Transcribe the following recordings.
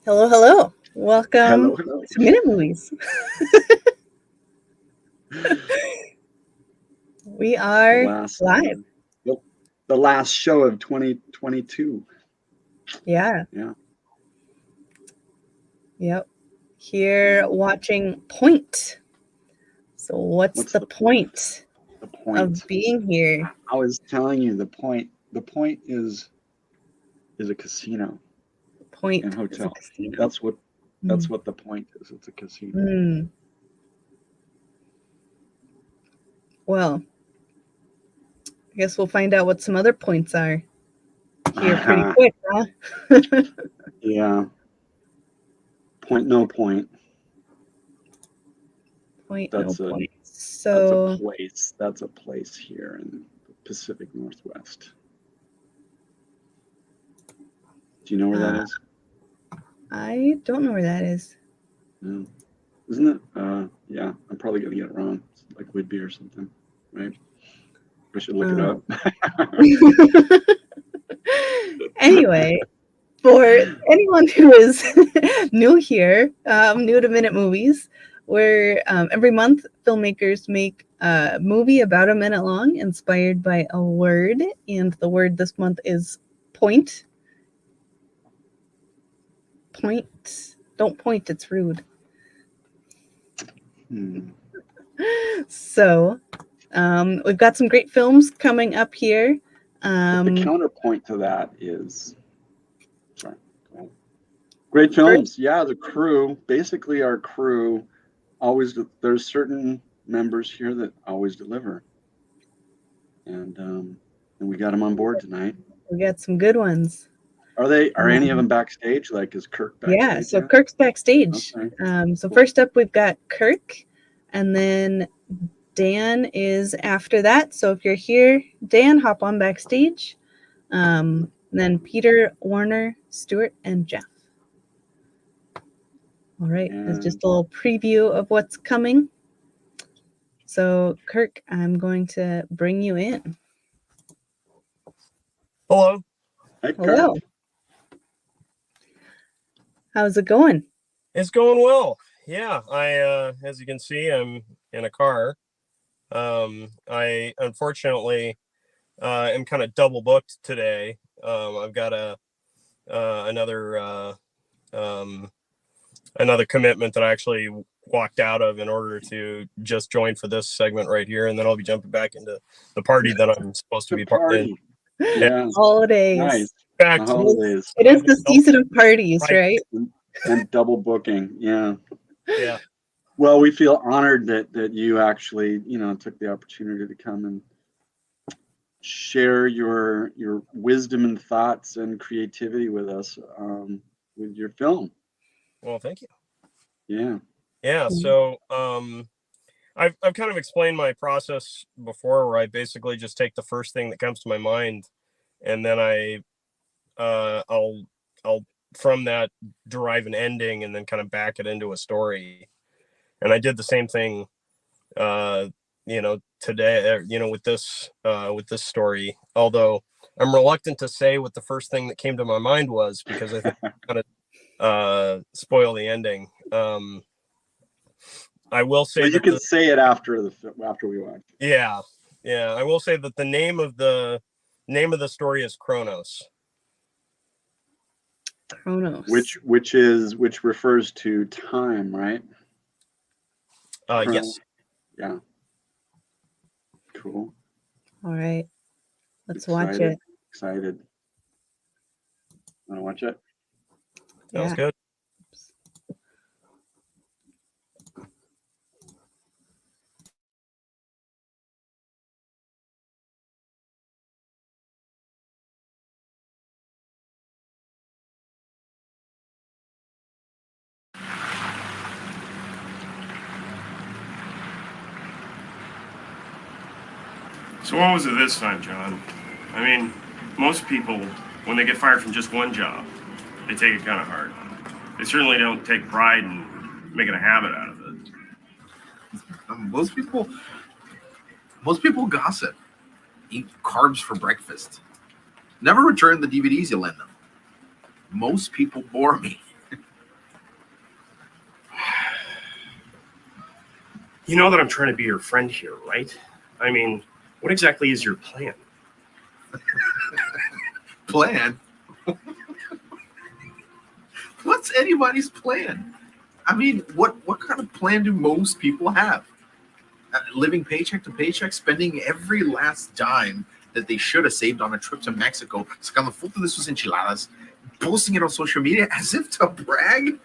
Hello, hello. Welcome Hello, hello. to Minute Movies. We The are last, live. the, the last show of 2022. Yeah, Yeah. yep. Here watching Point. So, what's What's the the point? point The of point. being here? I was telling you the point. The point is a casino and Point is a hotel. casino. That's what that's Mm. what the point is. It's a casino. Mm. Well, I guess we'll find out what some other points are here pretty quick, huh? Yeah. Point no point. Point, no That's a point. that's a So, place. That's a place here in the Pacific Northwest. Do you know where that uh, is? I don't know where that is. No. Isn't it? Yeah, I'm probably gonna get it wrong. It's like Whidbey or something, right? I should look it Uh, up. anyway, for anyone who is new here, new to Minute Movies, where every month filmmakers make a movie about a minute long, inspired by a word, and the word this month is point. Point. Don't point; it's rude. Hmm. So, we've got some great films coming up here. But the Um, counterpoint to that is, sorry, go ahead. Great first, films. Yeah, the crew, basically our crew, always, there's certain members here that always deliver. And we got them on board tonight. we got some good ones. Are any of them backstage? Like, is Kirk Yeah, backstage so yet? Kirk's backstage. Okay, So cool. first up, we've got Kirk, and then Dan is after that. So if you're here, Dan, hop on backstage. And then Peter, Warner, Stuart, and Jeff. All right, that's And just a little preview of what's coming. So, Kirk, I'm going to bring you in. Hello. hi, Kirk. Hello. How's it going? It's going well. Yeah, as you can see, I'm in a car. I unfortunately am kind of double booked today. I've got another commitment that I actually walked out of in order to just join for this segment right here, and then I'll be jumping back into the party that I'm supposed to The be part in. party. Yeah, Holidays. nice. In The fact, holidays It is the season of parties, Right. right? and double booking. Yeah. yeah. Well, we feel honored that you actually, took the opportunity to come and share your wisdom and thoughts and creativity with us, with your film. Well, thank you. Yeah. Yeah. So, I've kind of explained my process before, where I basically just take the first thing that comes to my mind, and then I'll from that derive an ending, and then kind of back it into a story. And I did the same thing, today, with this story. Although I'm reluctant to say what the first thing that came to my mind was, because I think kind of spoil the ending. I will say Well, you that can say it after we watch. yeah, I will say that the name of the story is Chronos. Chronos. Which refers to time, right? Yes. Yeah. Cool. All right. Let's watch it. Excited. Want to watch it? Sounds Yeah. good. So what was it this time, John? I mean, most people, when they get fired from just one job, they take it kind of hard. They certainly don't take pride in making a habit out of it. Most people gossip, eat carbs for breakfast, never return the DVDs you lend them. Most people bore me. You know that I'm trying to be your friend here, right? I mean, what exactly is your plan? Plan? What's anybody's plan? I mean, what kind of plan do most people have? Living paycheck to paycheck, spending every last dime that they should have saved on a trip to Mexico, sacando foto de sus enchiladas, posting it on social media as if to brag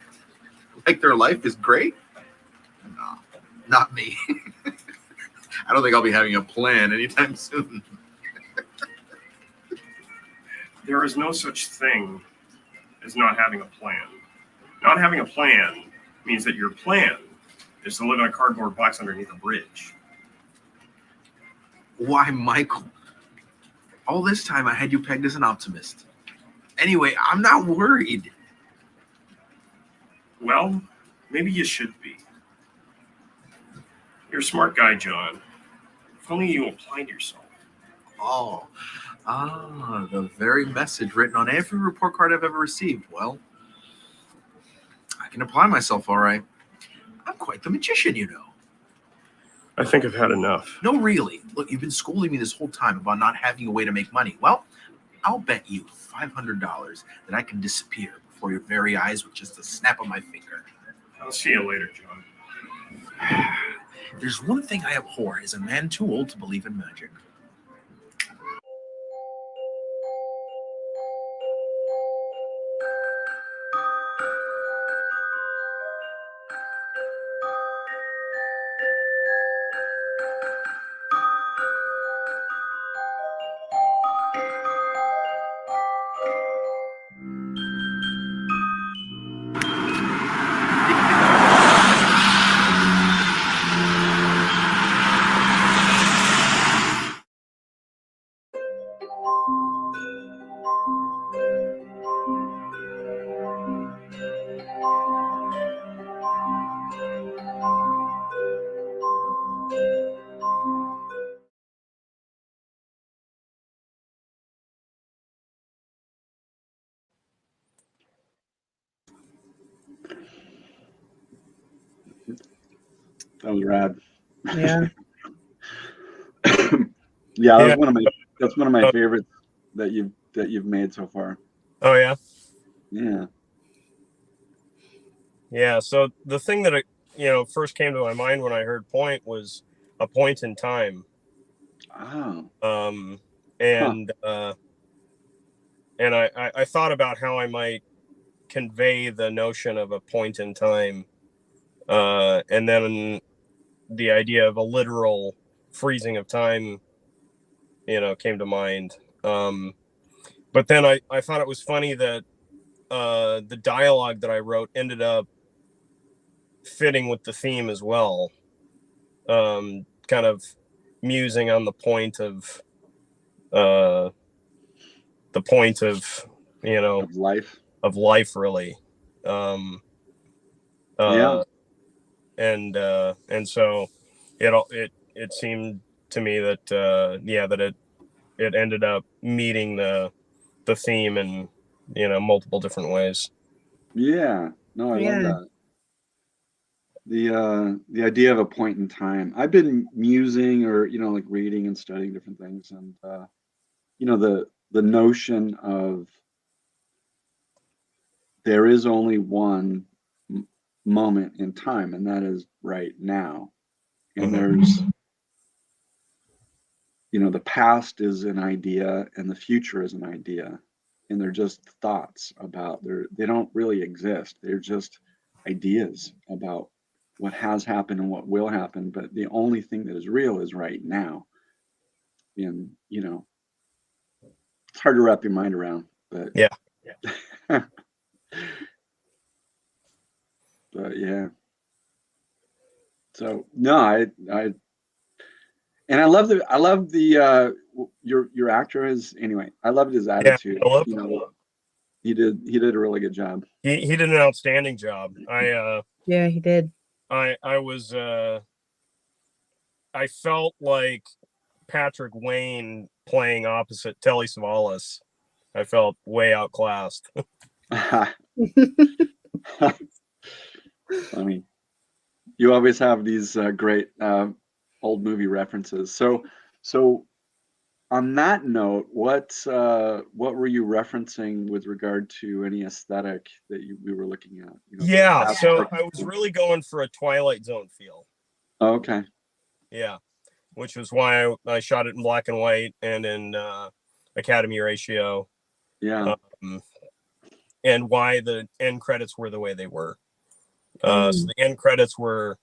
like their life is great? No, not me. I don't think I'll be having a plan anytime soon. There is no such thing as not having a plan. Not having a plan means that your plan is to live in a cardboard box underneath a bridge. Why, Michael? All this time I had you pegged as an optimist. Anyway, I'm not worried. Well, maybe you should be. You're a smart guy, John. If only you applied yourself. The very message written on every report card I've ever received. Well, I can apply myself all right. I'm quite the magician, you know. I think I've had enough. No, really. Look, you've been scolding me this whole time about not having a way to make money. Well, I'll bet you $500 that I can disappear before your very eyes with just a snap of my finger. I'll see you later, John. There's one thing I abhor is a man too old to believe in magic. That was rad. Yeah. Yeah, Yeah. that's one of my favorites that you've made so far. Oh yeah. Yeah. Yeah. So the thing that first came to my mind when I heard point was a point in time. Oh. And I thought about how I might convey the notion of a point in time, and then the idea of a literal freezing of time, came to mind. But then I thought it was funny that the dialogue that I wrote ended up fitting with the theme as well. Kind of musing on the point of Of life. Really. Yeah. And so it seemed to me that that it ended up meeting the theme in multiple different ways. Yeah. No, I love Yeah. that. The idea of a point in time. I've been musing or like reading and studying different things, and the notion of there is only one moment in time, and that is right now. And there's the past is an idea and the future is an idea, and they're just thoughts about they don't really exist. They're just ideas about what has happened and what will happen, but the only thing that is real is right now. And it's hard to wrap your mind around, but Yeah. But yeah. So no, I and I love the your actor is anyway. I loved his attitude. Philip. He did a really good job. He did an outstanding job. Yeah, he did. I was I felt like Patrick Wayne playing opposite Telly Savalas. I felt way outclassed. Funny. You always have these great old movie references. So on that note, what were you referencing with regard to any aesthetic that we were looking at? You know, the Yeah, so aspect- I was really going for a Twilight Zone feel. Oh, okay. Yeah, which was why I shot it in black and white and in Academy ratio, Yeah. and why the end credits were the way they were. So Mm. the end credits were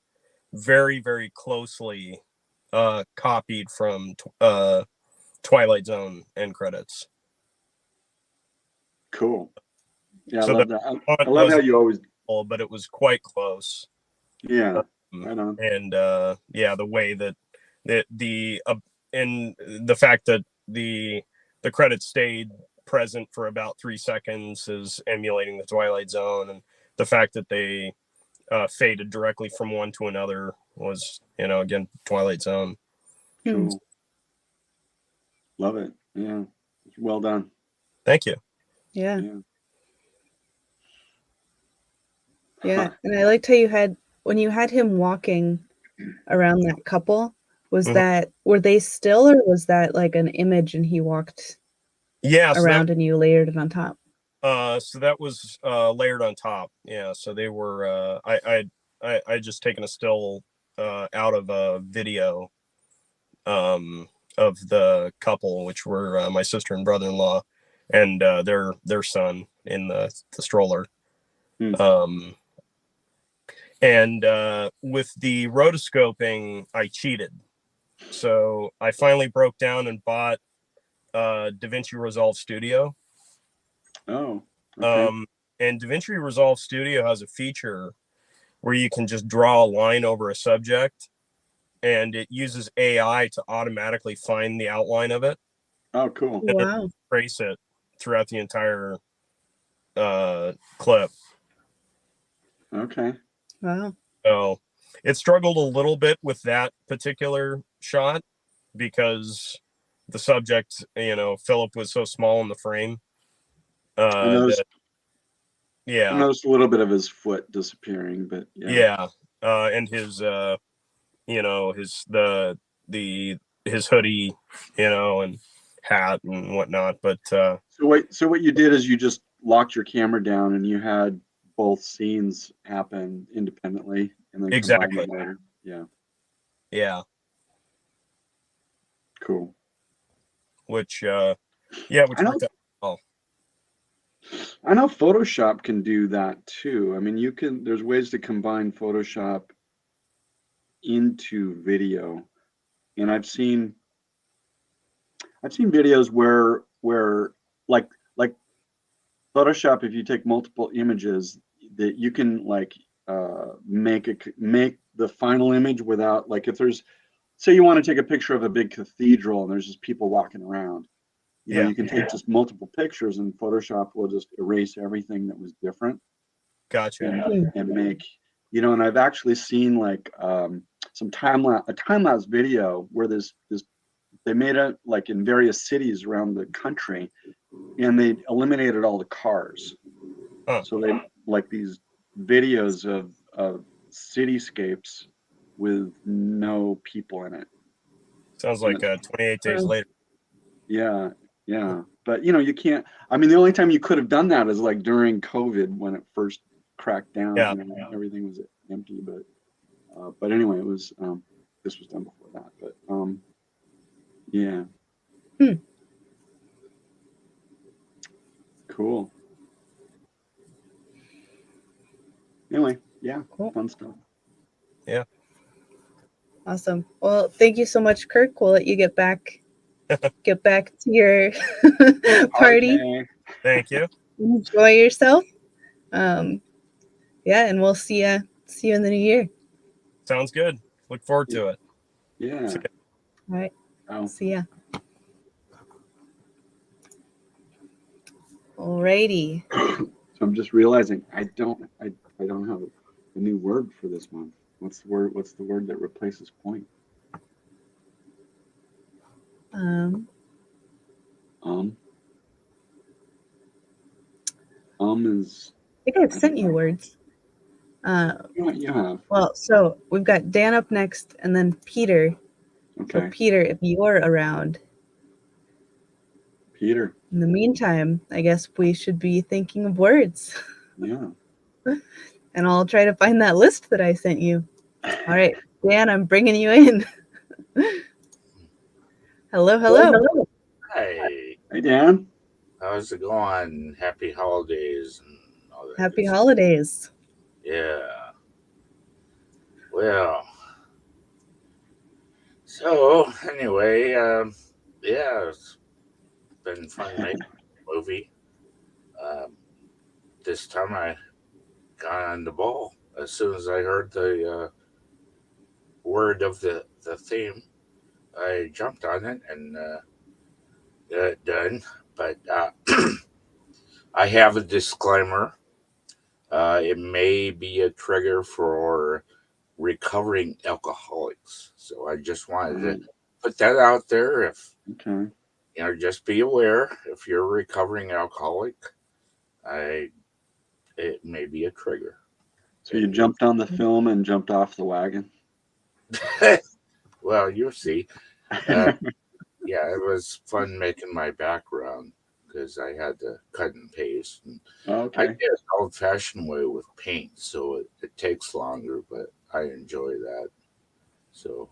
very, very closely copied from Twilight Zone end credits. Cool. Yeah, So I love the that. font I love how wasn't you always. full, but it was quite close. Yeah. Right on. And yeah, the way that the and the fact that the credits stayed present for about 3 seconds is emulating the Twilight Zone, and the fact that they faded directly from one to another was, again, Twilight Zone. Cool. Love it. Yeah. Well done. Thank you. Yeah. Yeah. Yeah. And I liked how when you had him walking around that couple, Mhm. were they still, or was that like an image and he walked Yeah, around and you layered it on top? so that was layered on top. Yeah, so they were. I just taken a still out of a video of the couple, which were my sister and brother-in-law, and their son in the stroller. Hmm. And with the rotoscoping, I cheated. So I finally broke down and bought DaVinci Resolve Studio. Oh. Okay. And DaVinci Resolve Studio has a feature where you can just draw a line over a subject, and it uses AI to automatically find the outline of it. Oh, cool. Wow. Trace it throughout the entire clip. Okay. Wow. So it struggled a little bit with that particular shot because the subject, Philip, was so small in the frame. I noticed. That, I yeah, noticed a little bit of his foot disappearing, but yeah. yeah, and his, his hoodie, and hat and whatnot. But So what you did is you just locked your camera down and you had both scenes happen independently and then combined exactly, them later. Yeah. yeah, Cool. which I know. worked out well. I know Photoshop can do that too. I mean, there's ways to combine Photoshop into video. And I've seen videos where like Photoshop, if you take multiple images, that you can like make the final image without, like, if there's, say you want to take a picture of a big cathedral and there's just people walking around, Yeah, you can take just multiple pictures and Photoshop will just erase everything that was different gotcha. and make, and I've actually seen like some a time-lapse video where they made it like in various cities around the country and they eliminated all the cars. Huh. So they like these videos of cityscapes with no people in it. Sounds like 28 Days Later. Yeah, yeah. But you can't. I mean, the only time you could have done that is like during COVID when it first cracked down. Yeah. Everything was empty. But anyway, it was. This was done before that. But yeah. Cool. Anyway, yeah, Cool. fun stuff. Yeah. Awesome. Well, thank you so much, Kirk. We'll let you get back to your party. Okay. Thank you. Enjoy yourself. Yeah, and we'll see you in the new year. Sounds good. Look forward to it. Yeah. See All right. Oh. See ya. Alrighty. So I'm just realizing I don't have a new word for this month. What's the word that replaces point? Is I think I've sent you words. What you have? Well, so we've got Dan up next, and then Peter. So Okay, Peter, if you're around, Peter. in the meantime, I guess we should be thinking of words, Yeah. and I'll try to find that list that I sent you. All right, Dan, I'm bringing you in. Hello, hello. Hey, Hey, Dan. how's it going? Happy holidays and all that. Happy good stuff. holidays. Yeah. Well, so anyway, yeah, it's been fun making a movie. This time I got on the ball as soon as I heard the word of the theme. I jumped on it and got it done. But I have a disclaimer. It may be a trigger for recovering alcoholics. So I just wanted to put that out there. If Okay. just be aware if you're a recovering alcoholic, it may be a trigger. So you jumped on the film and jumped off the wagon. Well, you'll see. Yeah, it was fun making my background because I had to cut and paste. And I Okay. did it old-fashioned way with paint, so it takes longer, but I enjoy that. So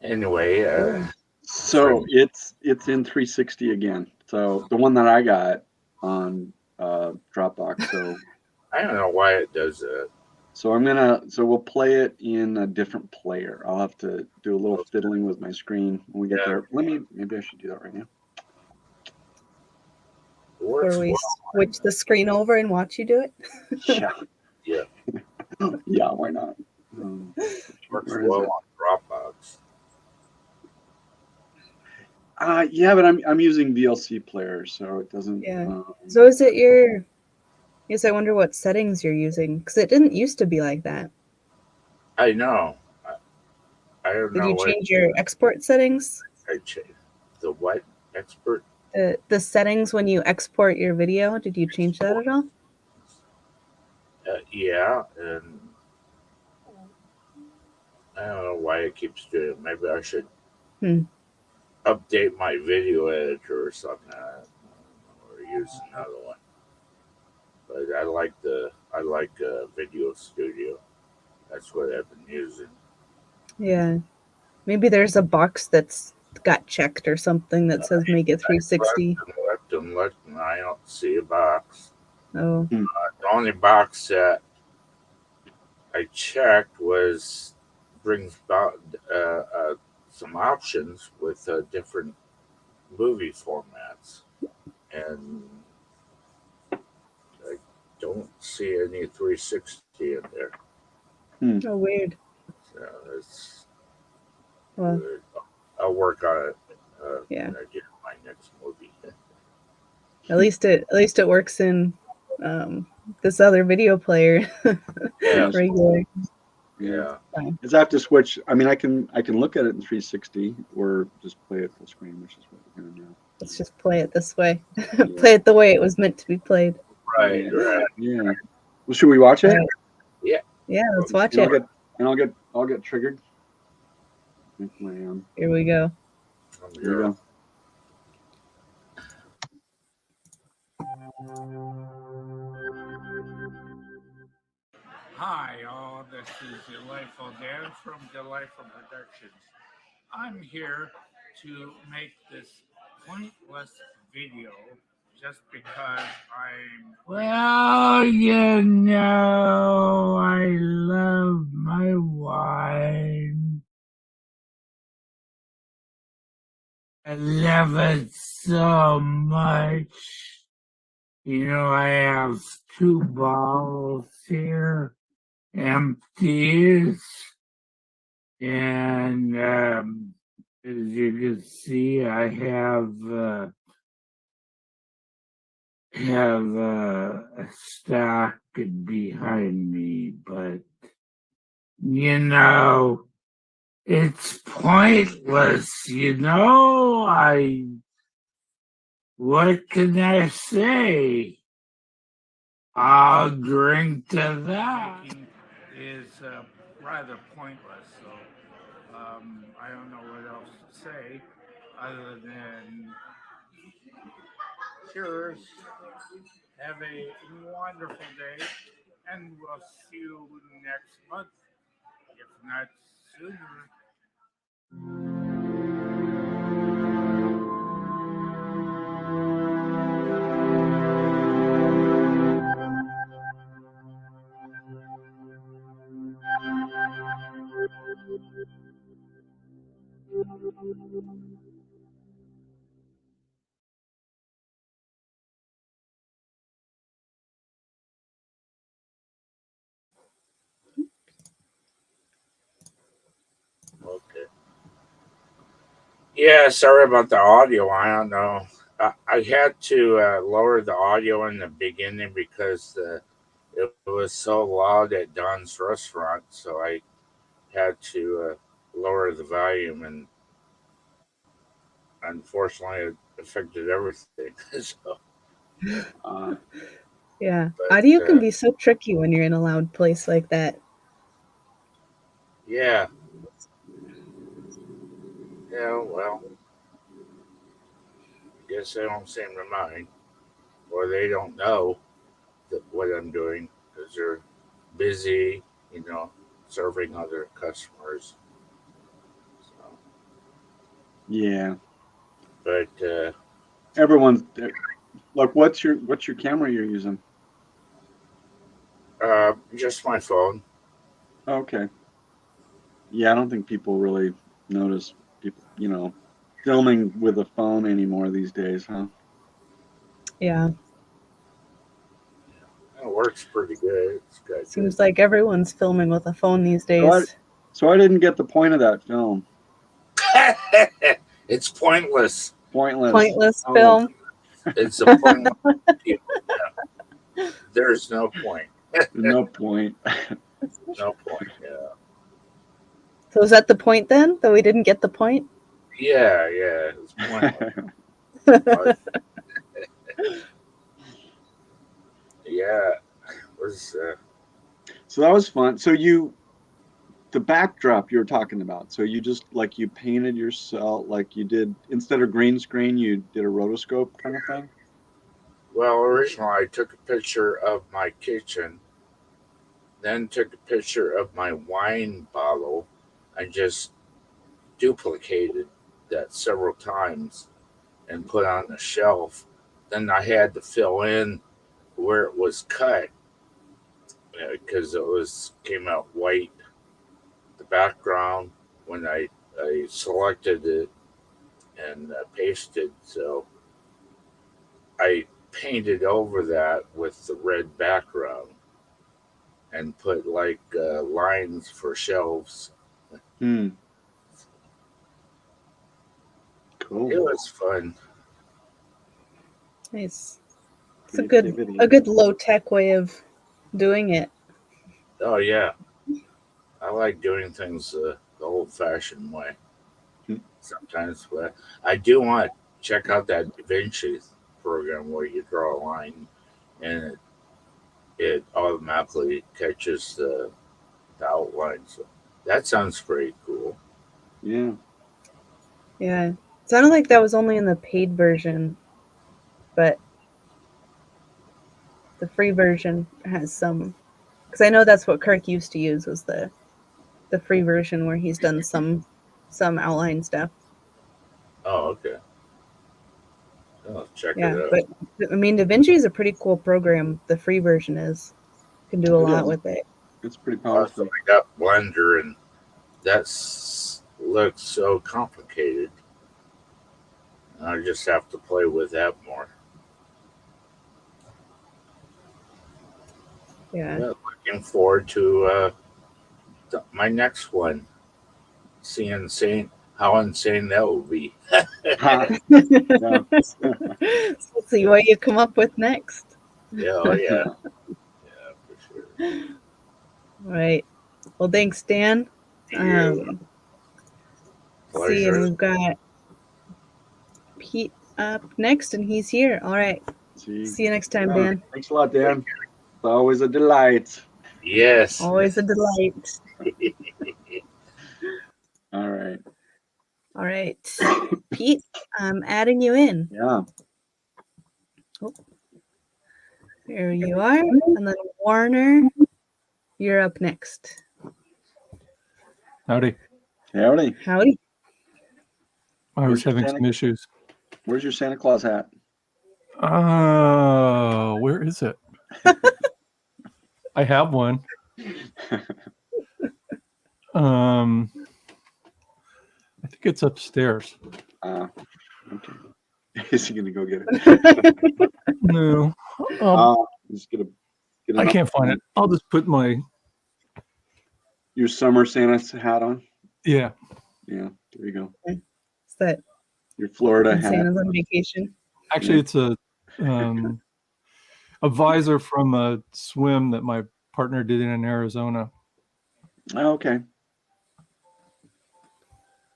anyway, So it's in 360 again. So the one that I got on Dropbox. So I don't know why it does that. so we'll play it in a different player. I'll have to do a little fiddling with my screen when we get Yeah. there. Maybe I should do that right now. It works Where we well. switch the screen over and watch you do it. Yeah. Yeah. Yeah, why not? Works Where is well it? on Dropbox. Yeah, but I'm using VLC player, so it doesn't. Yeah. So is it your? Yes, I wonder what settings you're using because it didn't used to be like that. I know. I don't Did know you what change your export settings? I changed. The what expert? The settings when you export your video, did you change that at all? Yeah, and I don't know why it keeps doing it. Maybe I should update my video editor or something, or use another one. But I like Video Studio. That's what I've been using. Yeah. Maybe there's a box that's got checked or something that says make it 360. Left, and I don't see a box. Oh, The only box that I checked brings about some options with different movie formats, and I don't see any 360 in there. oh weird. So it's Well, weird. I'll work on it. Yeah. When I get my next movie. at least it works in this other video player. Yeah. Regular. Yeah. Is I have to switch? I mean, I can look at it in 360 or just play it full screen, which is what we're gonna do. Let's just play it this way. Play it the way it was meant to be played. Right. Yeah. Well, should we watch it? Yeah, let's watch And it. I'll get triggered. With my, Here we go. here we go. Hi, all. This is Delightful Dan from Delightful Productions. I'm here to make this pointless video just because well, I love my wine. I love it so much. I have 2 bottles here, empties, and as you can see, I have a stack behind me, but it's pointless. What can I say? I'll drink to that. Is rather pointless, so I don't know what else to say other than cheers. Have a wonderful day, and we'll see you next month, if not sooner. Okay. Yeah, sorry about the audio. I don't know. I had to lower the audio in the beginning because it was so loud at Don's restaurant, so I had to lower the volume, and unfortunately, it affected everything. So, Uh, Yeah. but Audio can be so tricky when you're in a loud place like that. yeah, well, I guess they don't seem to mind, or they don't know what I'm doing because they're busy, serving other customers. So, yeah. but Everyone's look. What's your camera you're using? just my phone. Okay. Yeah, I don't think people really notice people, filming with a phone anymore these days, huh? Yeah. It works pretty good. It's got Seems like everyone's filming with a phone these So days. I didn't get the point of that film. good. It's pointless. Pointless. Pointless Oh. film. It's a pointless. Yeah. There's no point. No point. No point. Yeah. So is that the point then? That we didn't get the point? Yeah. It's pointless. Yeah. It was. So that was fun. So the backdrop you were talking about. So you just you painted yourself, like you did, instead of green screen, you did a rotoscope kind of thing? Well, originally I took a picture of my kitchen, then took a picture of my wine bottle, and just duplicated that several times and put on the shelf. Then I had to fill in where it was cut because it came out white. The background when I selected it and pasted, so I painted over that with the red background and put lines for shelves. Hmm. It Cool. was fun. Nice. It's Creativity. a good low tech way of doing it. Oh yeah, I like doing things the old fashioned way. Hmm. Sometimes, but I do want to check out that Da Vinci program where you draw a line and it automatically catches the outline. So that sounds pretty cool. Yeah. Yeah. It sounded like that was only in the paid version, but the free version has some, because I know that's what Kirk used to use, was the free version where he's done some outline stuff. Oh, okay. I'll check Yeah, it out. but I mean, DaVinci is a pretty cool program. The free version is. You can do a It lot is. with it. It's pretty Also, powerful. I got Blender, and looks so complicated. I just have to play with that more. Yeah. Yeah, looking forward to my next one. Seeing how insane that will be. Ha. Yeah. So let's see what you come up with next. Yeah, oh yeah, yeah, for sure. All right. Well, thanks, Dan. You, See, and pleasure. we've got Pete up next, and he's here. All right. See. See you next time, Yeah. Dan. Thanks a lot, Dan. always a delight. Yes. Always a delight. All right. All right. Pete, I'm adding you in. Yeah. There you are. And then Warner, you're up next. Howdy. Howdy. Howdy. I was Where's your having Santa- some issues. Where's your Santa Claus hat? Where is it? I have one. I think it's upstairs. Okay. Is he gonna go get it? No, Just get I can't find it. I'll just put my your summer Santa's hat on. yeah. Yeah, there you go. Is that Your Florida when hat. Santa's on vacation? Actually, it's a visor from a swim that my partner did in Arizona. Oh, okay.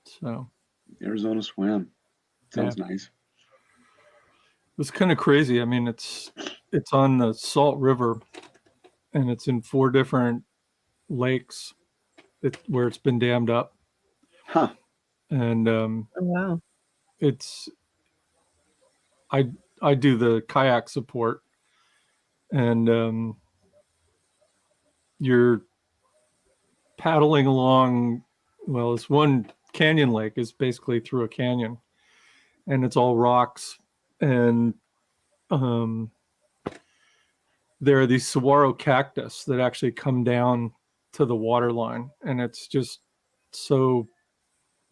So Arizona swim. Sounds nice. it was kind of crazy. I mean, it's on the Salt River, and it's in 4 different lakes where it's been dammed up. Huh. And Oh, wow. it's I do the kayak support, and you're paddling along. Well, this one canyon lake is basically through a canyon, and it's all rocks, and there are these saguaro cactus that actually come down to the water line, and it's just so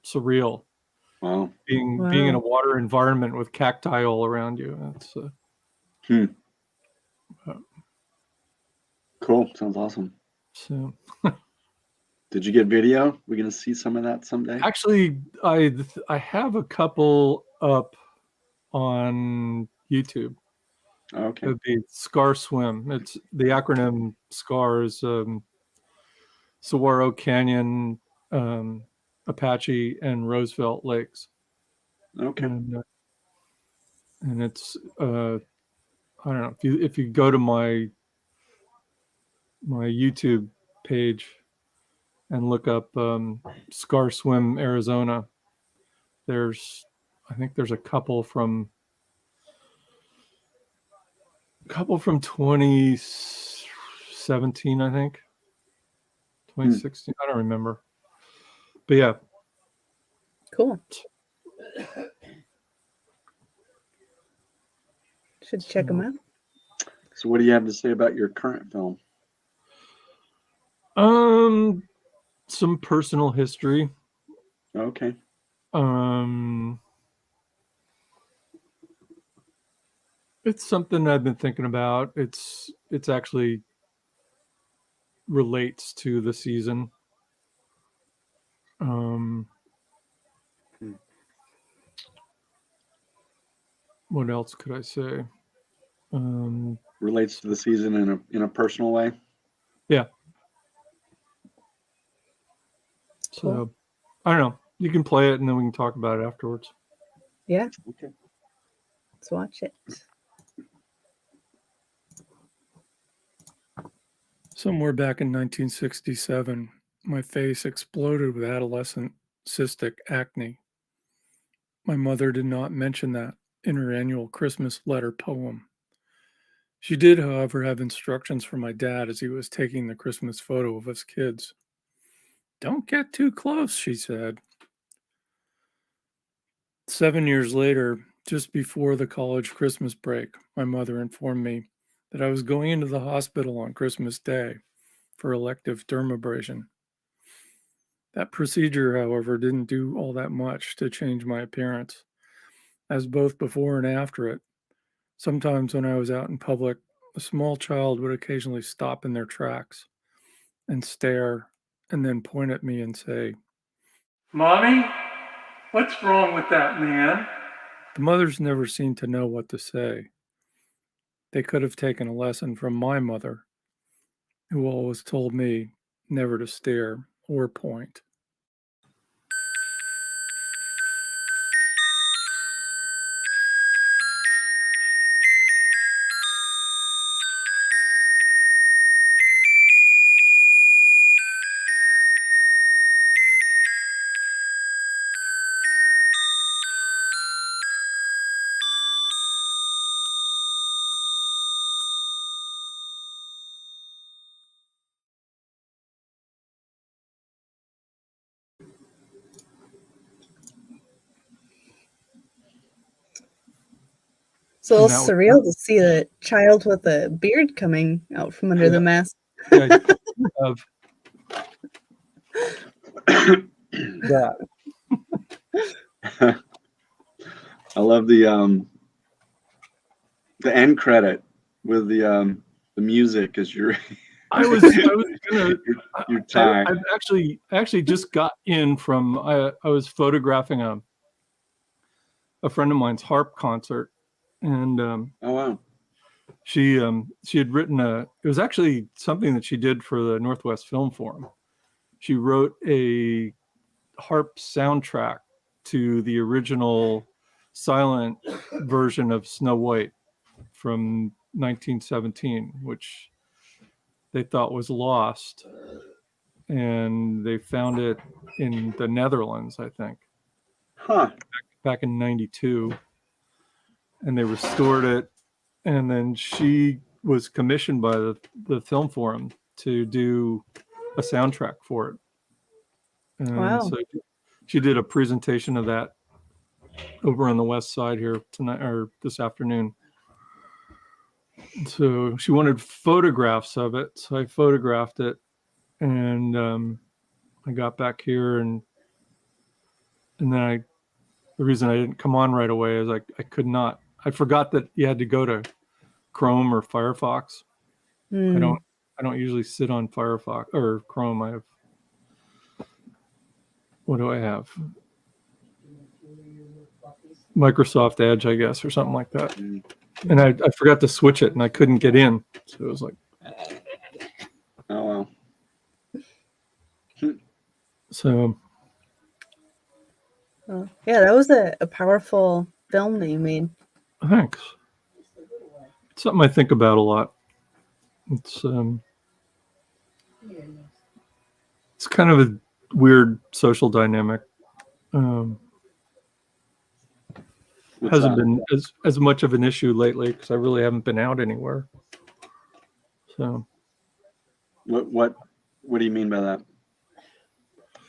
surreal Wow. being in a water environment with cacti all around you. It's Cool. Sounds awesome. so Did you get video? We're gonna see some of that someday. actually I have a couple up on YouTube. Okay. It'd be Scar Swim. It's the acronym SCAR is Saguaro Canyon, Apache, and Roosevelt Lakes. Okay. And it's I don't know if you go to my YouTube page and look up Scar Swim Arizona, I think there's a couple from 2017, I think 2016. I don't remember, but yeah. Cool. Should check them out. So what do you have to say about your current film? Some personal history. Okay. It's something I've been thinking about. It's actually relates to the season. What else could I say? Relates to the season in a personal way. Yeah. Cool. So I don't know. You can play it and then we can talk about it afterwards. Yeah. Okay. Let's watch it. Somewhere back in 1967, my face exploded with adolescent cystic acne. My mother did not mention that in her annual Christmas letter poem. She did, however, have instructions for my dad as he was taking the Christmas photo of us kids. "Don't get too close," she said. 7 years later, just before the college Christmas break, my mother informed me that I was going into the hospital on Christmas Day for elective dermabrasion. That procedure, however, didn't do all that much to change my appearance, as both before and after it, sometimes when I was out in public, a small child would occasionally stop in their tracks and stare and then point at me and say, "Mommy, what's wrong with that man?" The mothers never seemed to know what to say. They could have taken a lesson from my mother, who always told me never to stare or point. So And that was- surreal to see a child with a beard coming out from under the mask. yeah, of that. I love the end credit with the music as your I was gonna. your tie. I've actually just got in from. I was photographing a friend of mine's harp concert, and Oh wow. she had written it was actually something that she did for the Northwest Film Forum. She wrote a harp soundtrack to the original silent version of Snow White from 1917, which they thought was lost, and they found it in the Netherlands, I think, Huh. back in 92, and they restored it. And then she was commissioned by the Film Forum to do a soundtrack for it. And Wow. so she did a presentation of that over on the west side here tonight or this afternoon. So she wanted photographs of it, so I photographed it, and I got back here, and then the reason I didn't come on right away is I could not. I forgot that you had to go to Chrome or Firefox. Mm. I don't usually sit on Firefox or Chrome. I have, what do I have? Microsoft Edge, I guess, or something like that. Mm. And I forgot to switch it, and I couldn't get in. So it was like, Oh wow. so Yeah, that was a powerful film that you made. thanks. It's something I think about a lot. It's kind of a weird social dynamic. What's Hasn't that? been as much of an issue lately because I really haven't been out anywhere. So What do you mean by that?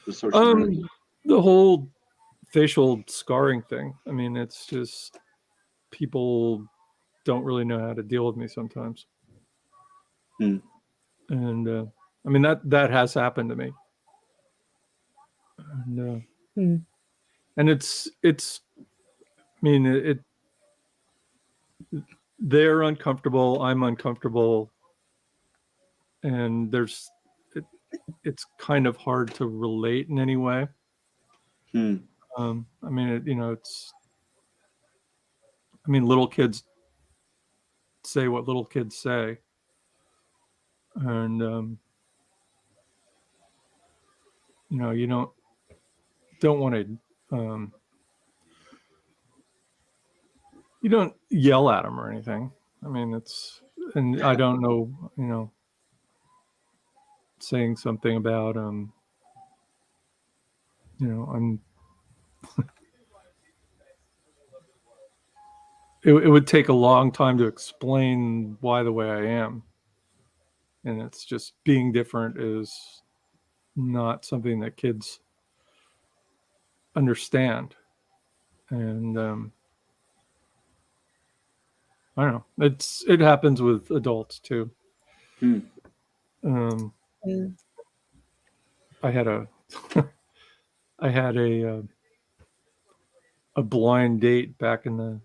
The social media? the whole facial scarring thing. I mean, it's just people don't really know how to deal with me sometimes. Hmm. And I mean that has happened to me. And and it's I mean it they're uncomfortable, I'm uncomfortable, and it's kind of hard to relate in any way. Hmm. I mean, little kids say what little kids say, and you don't want to, you don't yell at them or anything. I mean, and I don't know, saying something about I'm. It would take a long time to explain why the way I am, and it's just being different is not something that kids understand. And I don't know, it happens with adults too. Hmm. Mm. I had a I had a blind date back in the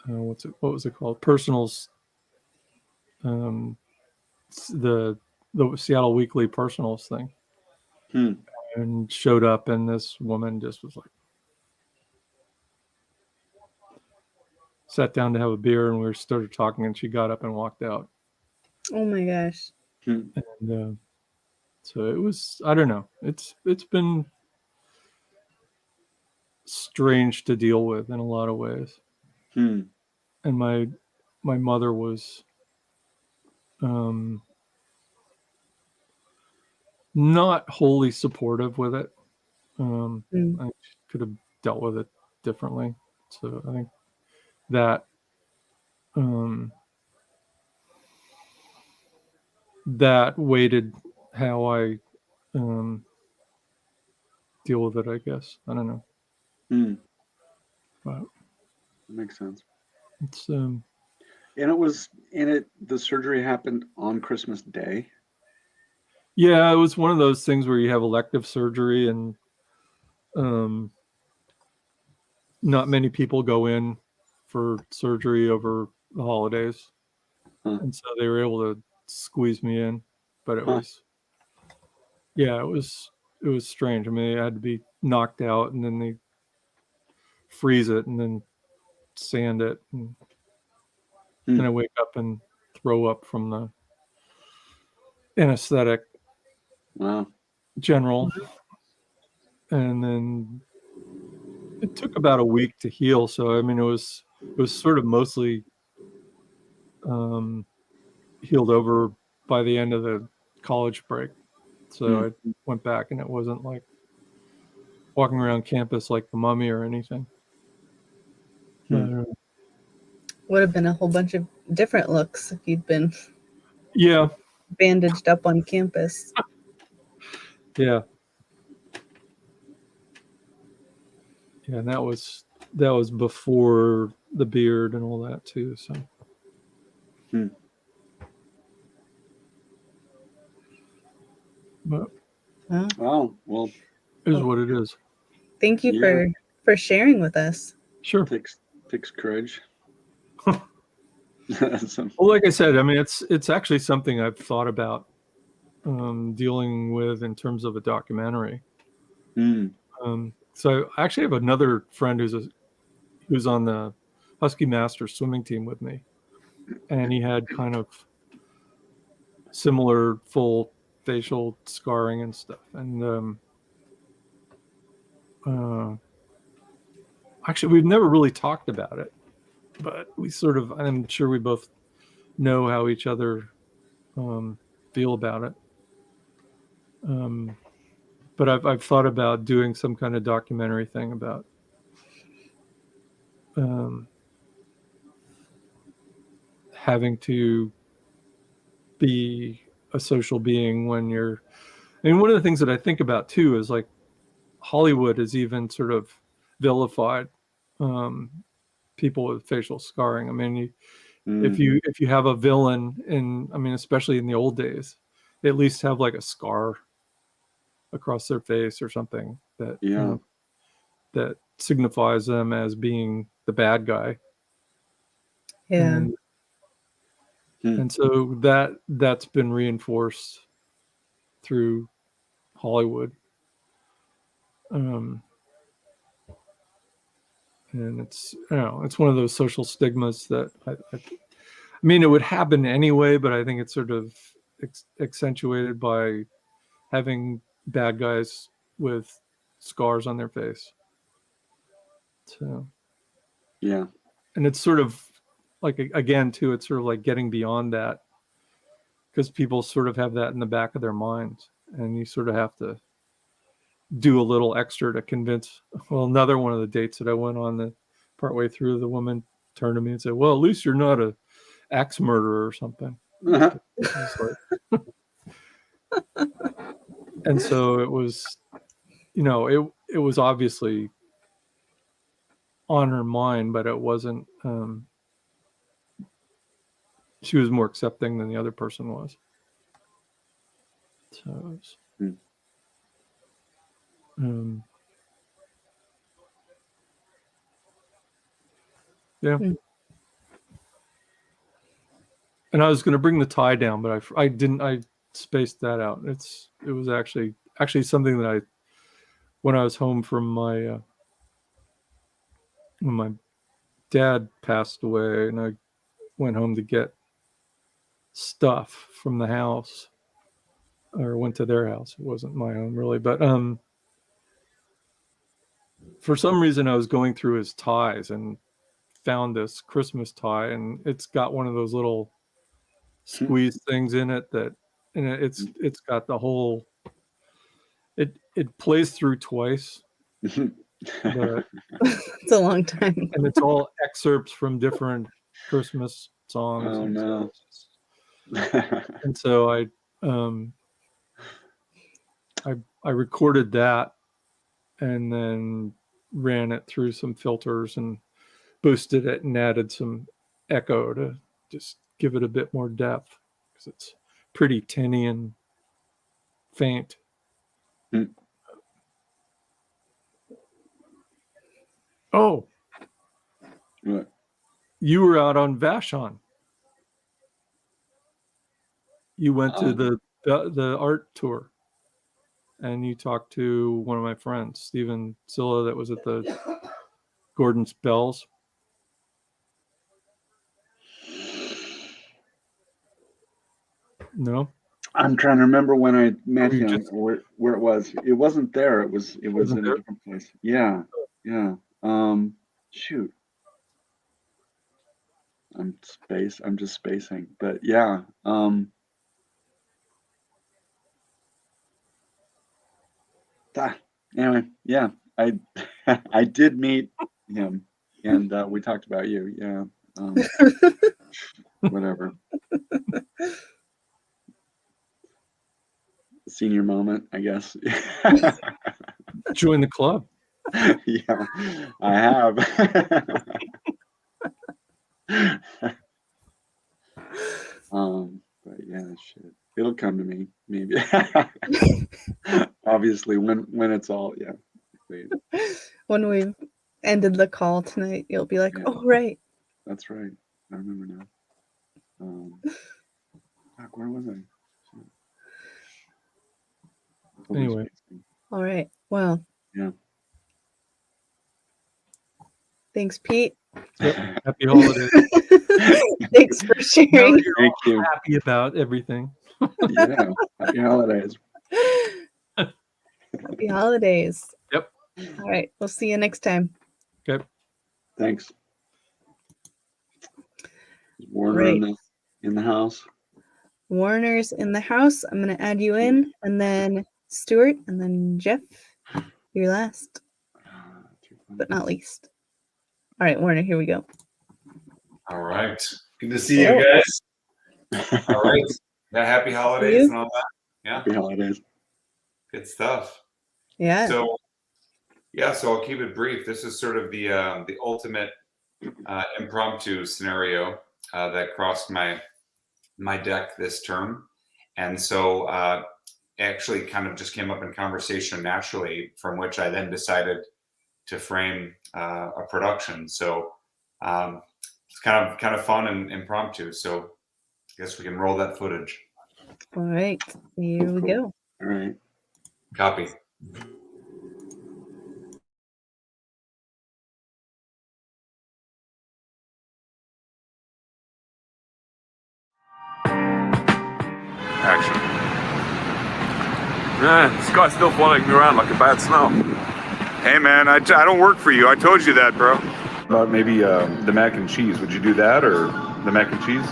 what was it called, personals, the Seattle Weekly personals thing. Hmm. And showed up, and this woman just was like, sat down to have a beer, and we started talking, and she got up and walked out. Oh my gosh. Hmm. And so it was, I don't know, it's been strange to deal with in a lot of ways. Hmm. And my mother was not wholly supportive with it. I could have dealt with it differently. So I think that that weighted how I deal with it, I guess. I don't know. Hmm. But That makes sense. it's And the surgery happened on Christmas Day. yeah, it was one of those things where you have elective surgery and not many people go in for surgery over the holidays. Huh. And so they were able to squeeze me in, but it Huh. was, yeah, it was strange. I mean, it had to be knocked out and then they freeze it and then sand it. And Hmm. then I wake up and throw up from the anesthetic Wow. general. And then it took about a week to heal. So, I mean, it was sort of mostly healed over by the end of the college break. So I went back and it wasn't like walking around campus like the mummy or anything. Would have been a whole bunch of different looks if you'd been Yeah. bandaged up on campus. Yeah. Yeah, and that was before the beard and all that too. So but Wow. Well, it is what it is. Thank you for sharing with us. Sure. Takes courage. Well, like I said, I mean, it's actually something I've thought about dealing with in terms of a documentary. So I actually have another friend who's on the Husky Masters swimming team with me, and he had kind of similar full facial scarring and stuff. And actually, we've never really talked about it, but we sort of, I'm sure we both know how each other feel about it. But I've thought about doing some kind of documentary thing about having to be a social being when you're. I mean, one of the things that I think about too is like Hollywood has even sort of vilified people with facial scarring. I mean, if you have a villain I mean, especially in the old days, they at least have like a scar across their face or something that that signifies them as being the bad guy. Yeah. And so that's been reinforced through Hollywood. And it's, it's one of those social stigmas that I mean, it would happen anyway, but I think it's sort of accentuated by having bad guys with scars on their face. So, yeah. And it's sort of like, again, too, it's sort of like getting beyond that because people sort of have that in the back of their minds, and you sort of have to do a little extra to convince. Well, another one of the dates that I went on, that partway through, the woman turned to me and said, "Well, at least you're not a axe murderer or something." And so it was, it was obviously on her mind, but it wasn't. She was more accepting than the other person was. So it was, yeah. And I was going to bring the tie down, but I didn't. I spaced that out. It was actually something that when I was home from when my dad passed away, and I went home to get stuff from the house, or went to their house. It wasn't my own really, but for some reason I was going through his ties and found this Christmas tie, and it's got one of those little squeeze things in it and it's got the whole, it plays through twice. But it's a long time. And it's all excerpts from different Christmas songs. Oh no. And so I recorded that, and then ran it through some filters and boosted it and added some echo to just give it a bit more depth because it's pretty tinny and faint. Hmm. Oh, What? you were out on Vashon. You went to the art tour, and you talked to one of my friends, Stephen Silla, that was at the Gordon's Bells. No, I'm trying to remember when I met You him, just- or where it was. It wasn't there. It was Wasn't in there? a different place. Yeah, yeah. Shoot. I'm just spacing. But yeah. Anyway, yeah. I I did meet him, and we talked about you. Yeah. Whatever. Senior moment, I guess. join the club. Yeah, I have. But yeah, shit. It'll come to me, maybe. Obviously, when it's all, yeah. Wait, When we've ended the call tonight, you'll be like, Yeah. "Oh, right." that's right. I remember now. Fuck, where was I? Shit. Totally Anyway. spacing. All right. Well. Yeah. Thanks, Pete. Happy holidays. Thanks for Now sharing. you're Thank all you. happy about everything. Yeah. Happy holidays. Happy holidays. Yep. All right. We'll see you next time. Okay. Thanks. Is Warner Right. in the house. Warner's in the house. I'm going to add you in, and then Stuart, and then Jeff. You're last, but not least. All right, Warner, here we go. All right. Good to see you guys. All right. Yeah, happy holidays and all that. Yeah, Happy holidays. good stuff. Yeah. So I'll keep it brief. This is sort of the ultimate impromptu scenario that crossed my deck this term. And so actually kind of just came up in conversation naturally, from which I then decided to frame a production. So it's kind of fun and impromptu. So I guess we can roll that footage. All right. Here we go. All right. Copy. Action. Man, this guy's still following me around like a bad smell. Hey man, I don't work for you. I told you that, bro. About maybe the mac and cheese. Would you do that or the mac and cheese?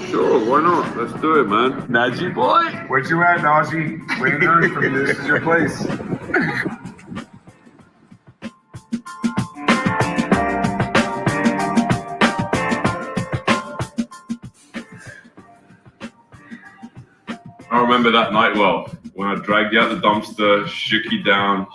Sure, why not? Let's do it, man. Najee boy. Where you at, Najee? We ain't heard from you. This is your place. I remember that night well. When I dragged you out the dumpster, shook you down,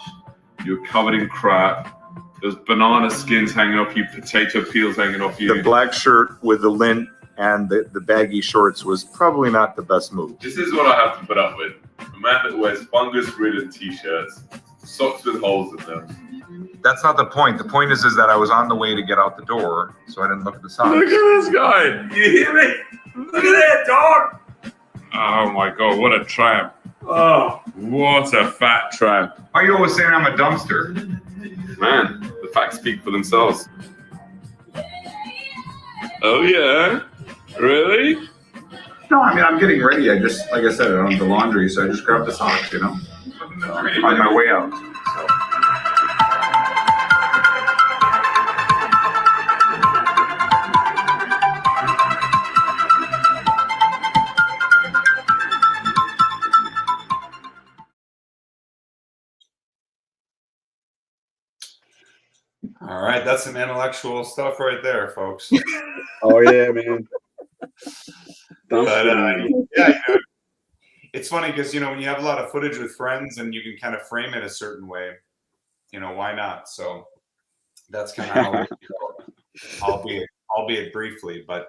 you were covered in crap. There's banana skins hanging off you, potato peels hanging off you. The black shirt with the lint and the baggy shorts was probably not the best move. This is what I have to put up with. A man that wears fungus-ridden t-shirts, socks with holes in them. That's not the point. The point is that I was on the way to get out the door, so I didn't look at the socks. Look at this guy! You hear me? Look at that dog! Oh my god, what a tramp. Oh, what a fat tramp. Why are you always saying I'm a dumpster? Man, the facts speak for themselves. Oh yeah? Really? No, I mean, I'm getting ready. I just, like I said, I don't have the laundry, so I just grabbed the socks, you know? On my way out. All right, that's some intellectual stuff right there, folks. Oh yeah, man. But yeah, you know, it's funny because when you have a lot of footage with friends and you can kind of frame it a certain way, why not? So that's kind of how it albeit briefly, but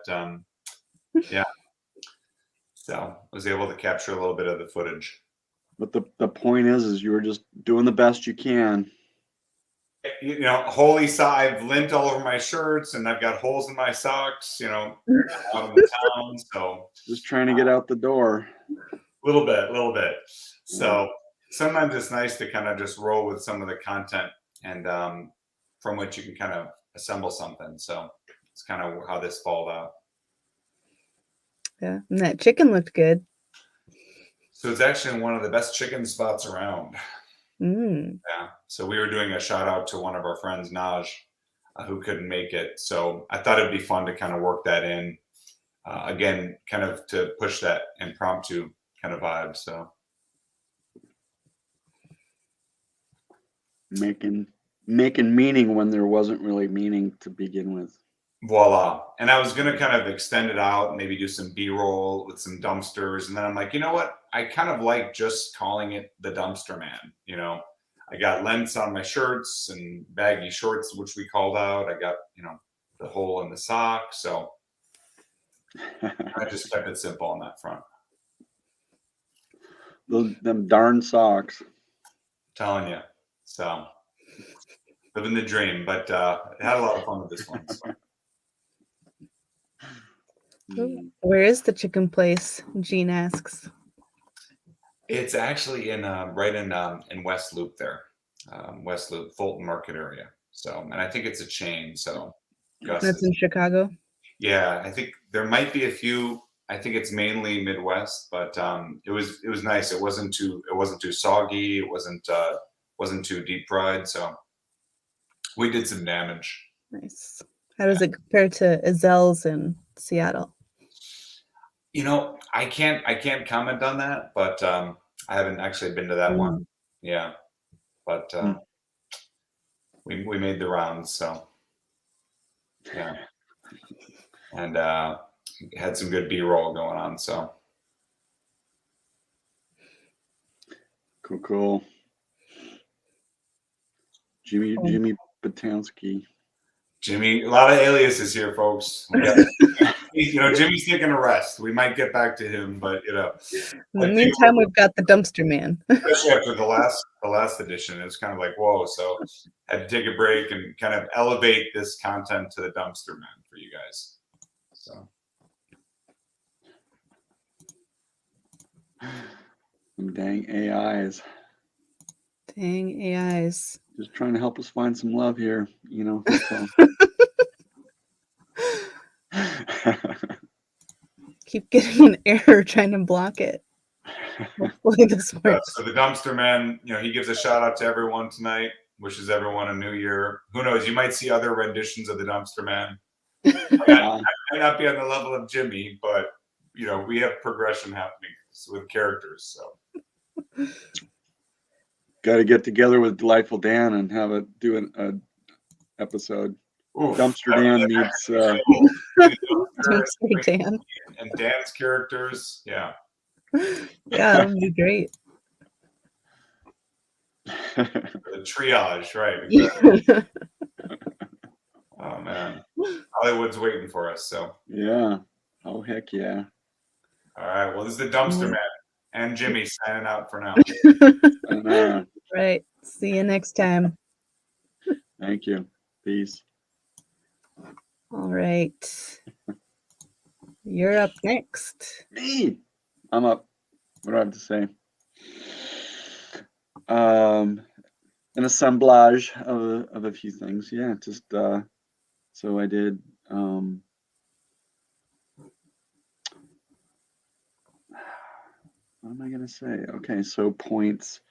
yeah. So I was able to capture a little bit of the footage. But the point is you were just doing the best you can. Holy I've lint all over my shirts and I've got holes in my socks, out in the town. So just trying to get out the door. A little bit. So sometimes it's nice to kind of just roll with some of the content and from which you can kind of assemble something. So it's kind of how this followed out. Yeah, and that chicken looked good. So it's actually one of the best chicken spots around. Yeah. So we were doing a shout out to one of our friends, Naj, who couldn't make it. So I thought it'd be fun to kind of work that in again, kind of to push that impromptu kind of vibe. So making meaning when there wasn't really meaning to begin with. Voila. And I was going to kind of extend it out, maybe do some B-roll with some dumpsters. And then I'm like, you know what? I kind of like just calling it the Dumpster Man. I got lengths on my shirts and baggy shorts, which we called out. I got, the hole in the sock. So I just kept it simple on that front. Them darn socks. Telling you. So living the dream, but had a lot of fun with this one. So. Where is the chicken place? Gene asks. It's actually in right in West Loop there, West Loop, Fulton Market area. So, and I think it's a chain. So that's in Chicago. Yeah, I think there might be a few. I think it's mainly Midwest, but it was nice. It wasn't too soggy. It wasn't too deep fried. So we did some damage. Nice. How does it compare to Azel's in Seattle? I can't comment on that, but I haven't actually been to that one. Yeah, but we made the rounds, so yeah, and had some good B-roll going on. So cool. Jimmy Batansky. Jimmy, a lot of aliases here, folks. Jimmy's taking a rest. We might get back to him, but In the meantime, we've got the Dumpster Man. Especially after the last edition, it was kind of like, whoa. So had to take a break and kind of elevate this content to the Dumpster Man for you guys. So dang AIs. Dang AIs. Just trying to help us find some love here, Keep getting an error trying to block it. Hopefully this works. So the Dumpster Man, he gives a shout out to everyone tonight. Wishes everyone a new year. Who knows? You might see other renditions of the Dumpster Man. I might not be on the level of Jimmy, but we have progression happening with characters. So. Got to get together with Delightful Dan and have it do an episode. Oof, Dumpster Dan meets Dumpster Dan and Dan's characters. Yeah, that would be great. The triage, right? Exactly. Oh man, Hollywood's waiting for us. So yeah. Oh heck yeah! All right. Well, this is the Dumpster Man and Jimmy signing out for now. Right. See you next time. Thank you. Peace. All right. You're up next. Me. I'm up. What do I have to say? An assemblage of a few things. Yeah, just so I did what am I gonna say? Okay, so points.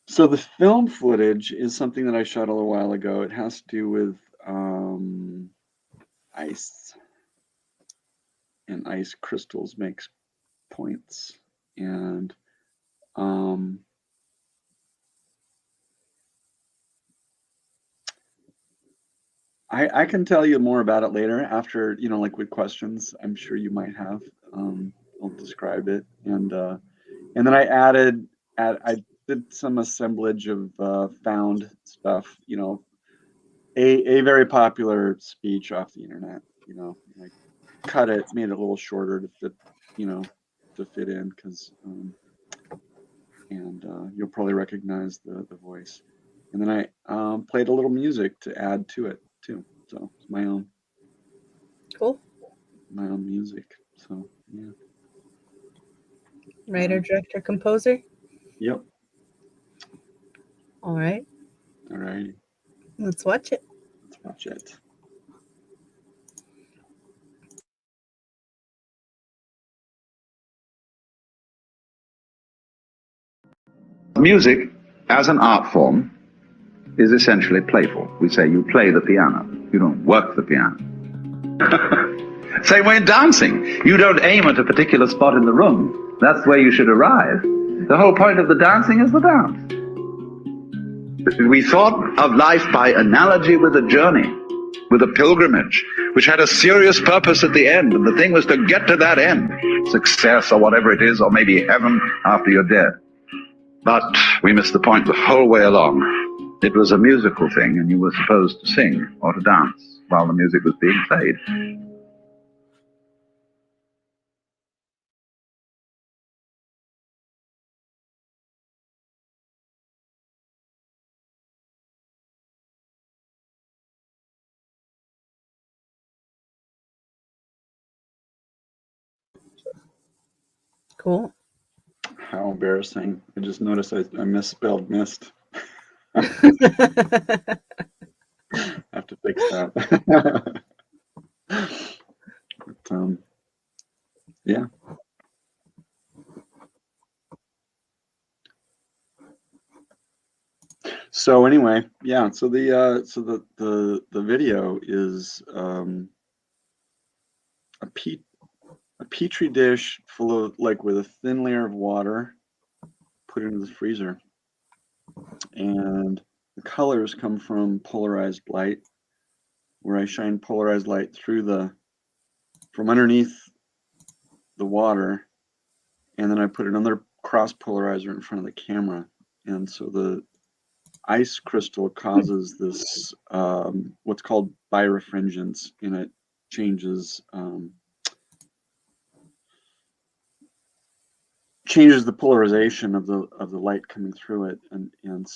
So the film footage is something that I shot a little while ago. It has to do with ice, and ice crystals makes points, and I can tell you more about it later after, like with questions I'm sure you might have. I'll describe it, and then I did some assemblage of found stuff. You know, a very popular speech off the internet. You know, I cut it, made it a little shorter to fit, you know, to fit in because, and you'll probably recognize the voice. And then I played a little music to add to it too. So it's my own music. So yeah. Writer, director, composer. Yep. All right. All right. Let's watch it. Let's watch it. Music, as an art form, is essentially playful. We say you play the piano, you don't work the piano. Same way in dancing. You don't aim at a particular spot in the room. That's where you should arrive. The whole point of the dancing is the dance. We thought of life by analogy with a journey, with a pilgrimage, which had a serious purpose at the end, and the thing was to get to that end, success or whatever it is, or maybe heaven after you're dead. But we missed the point the whole way along. It was a musical thing, and you were supposed to sing or to dance while the music was being played. Cool. How embarrassing. I just noticed I misspelled mist. I have to fix that. But, yeah. So anyway, yeah. So the video is a petri dish full of with a thin layer of water put into the freezer, and the colors come from polarized light, where I shine polarized light through from underneath the water, and then I put another cross polarizer in front of the camera, and so the ice crystal causes this what's called birefringence, and it changes the polarization of the light coming through it, and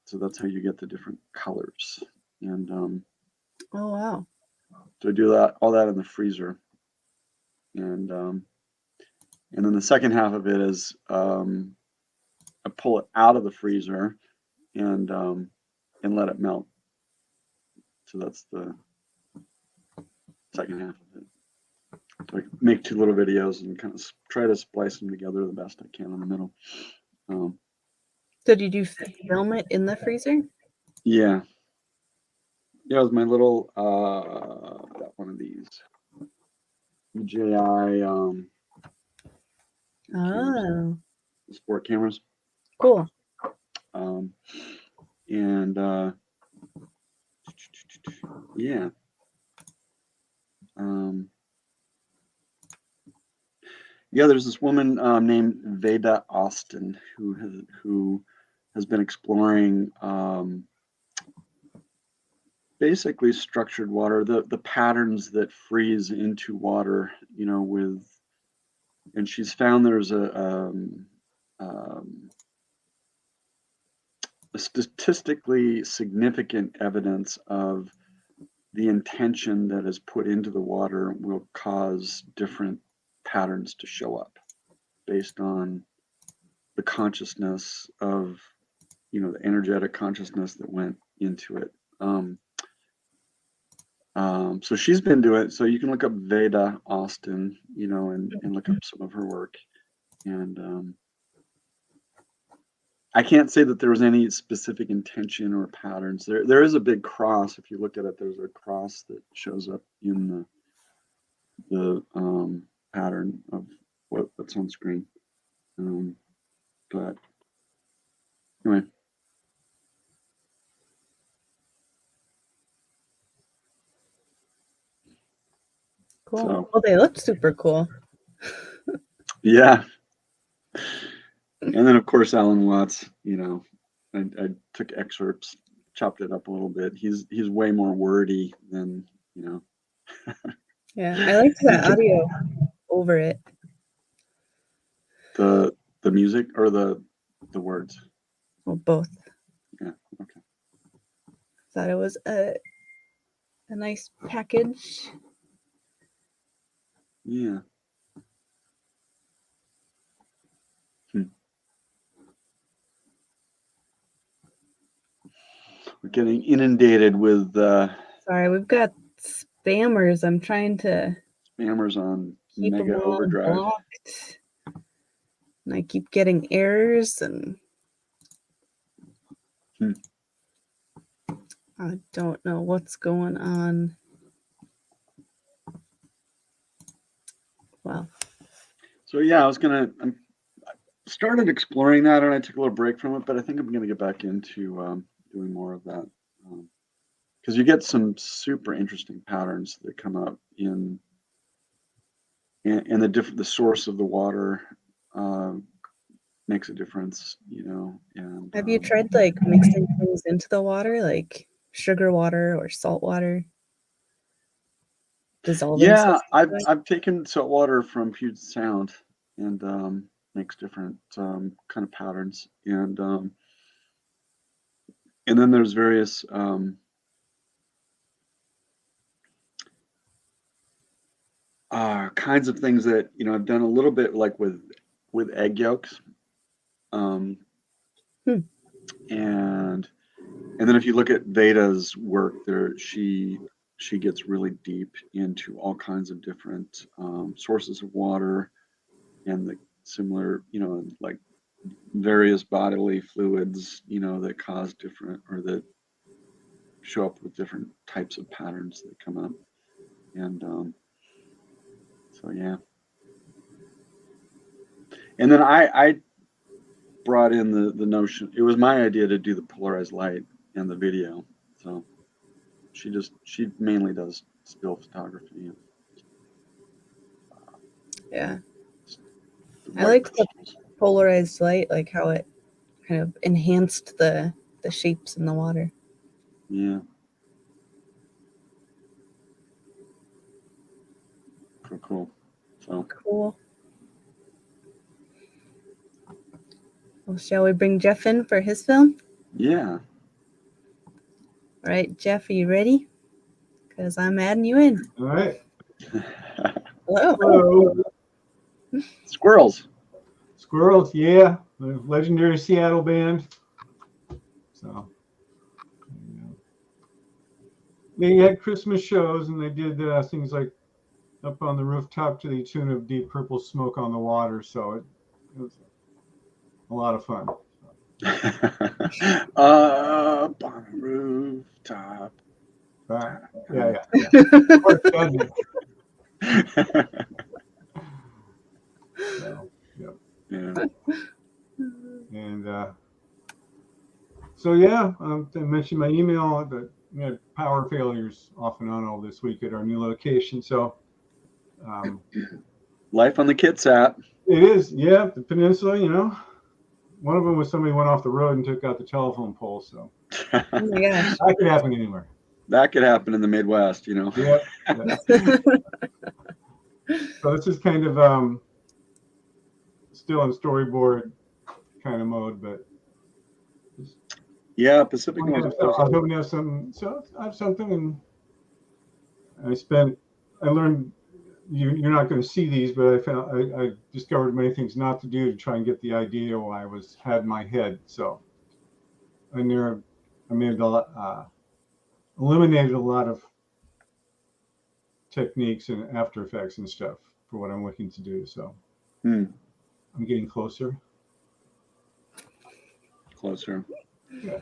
so that's how you get the different colors. And oh wow! So I do all that in the freezer, and then the second half of it is I pull it out of the freezer and let it melt. So that's the second half of it. So I make two little videos and kind of try to splice them together the best I can in the middle. So did you film it in the freezer? Yeah. Yeah, it was my little got one of these DJI Oh, sport cameras. cool. And yeah. Yeah, there's this woman named Veda Austin who has been exploring basically structured water, the patterns that freeze into water, you know, and she's found there's a statistically significant evidence of the intention that is put into the water will cause different patterns to show up based on the consciousness of, you know, the energetic consciousness that went into it. So she's been doing it. So you can look up Veda Austin, you know, and look up some of her work. And I can't say that there was any specific intention or patterns. There is a big cross. If you look at it, there's a cross that shows up in the pattern of what's on screen. But anyway. Cool. So, well, they look super cool. yeah. And then of course Alan Watts, I took excerpts, chopped it up a little bit. He's way more wordy than, Yeah, I liked the audio over it. the music or the words. Well, both. Yeah, okay. Thought it was a nice package. Yeah. We're getting inundated with Sorry, we've got spammers. I'm trying to spammers on keep Mega them all Overdrive. blocked. And I keep getting errors, and I don't know what's going on. Well, So yeah, I started exploring that, and I took a little break from it, but I think I'm gonna get back into doing more of that, because you get some super interesting patterns that come up in the source of the water makes a difference, And have you tried like mixing things into the water, like sugar water or salt water? Dissolving. Yeah, something? I've taken salt water from Puget Sound and makes different kind of patterns, and then there's various kinds of things that I've done a little bit like with egg yolks, and then if you look at Veda's work, there she gets really deep into all kinds of different sources of water and the similar, like various bodily fluids, that cause different or that show up with different types of patterns that come up, and so yeah. And then I brought in the notion. It was my idea to do the polarized light and the video. So she mainly does still photography. Yeah. I like the polarized light, like how it kind of enhanced the shapes in the water. Yeah. Cool. So cool. Well, shall we bring Jeff in for his film? Yeah. All right, Jeff, are you ready? Because I'm adding you in. All right. Hello. Hello. Squirrels. Squirrels, yeah. The legendary Seattle band. So they had Christmas shows, and they did things like Up on the Rooftop to the tune of Deep Purple Smoke on the Water. So it was a lot of fun. Up on the rooftop. Yeah. So, yep. Yeah. And so yeah, I mentioned my email, but we had power failures off and on all this week at our new location. So Life on the Kitsap. it is, yeah, the peninsula. One of them was somebody went off the road and took out the telephone pole. So oh my gosh, that could happen anywhere. That could happen in the Midwest, Yeah. So this is kind of still in storyboard kind of mode, but yeah, Pacific I Northwest. was hoping to have something. So I have something, and I learned you're not going to see these, but I discovered many things not to do to try and get the idea while I had in my head. So I made eliminated a lot of techniques and After Effects and stuff for what I'm looking to do. So I'm getting closer. Yeah.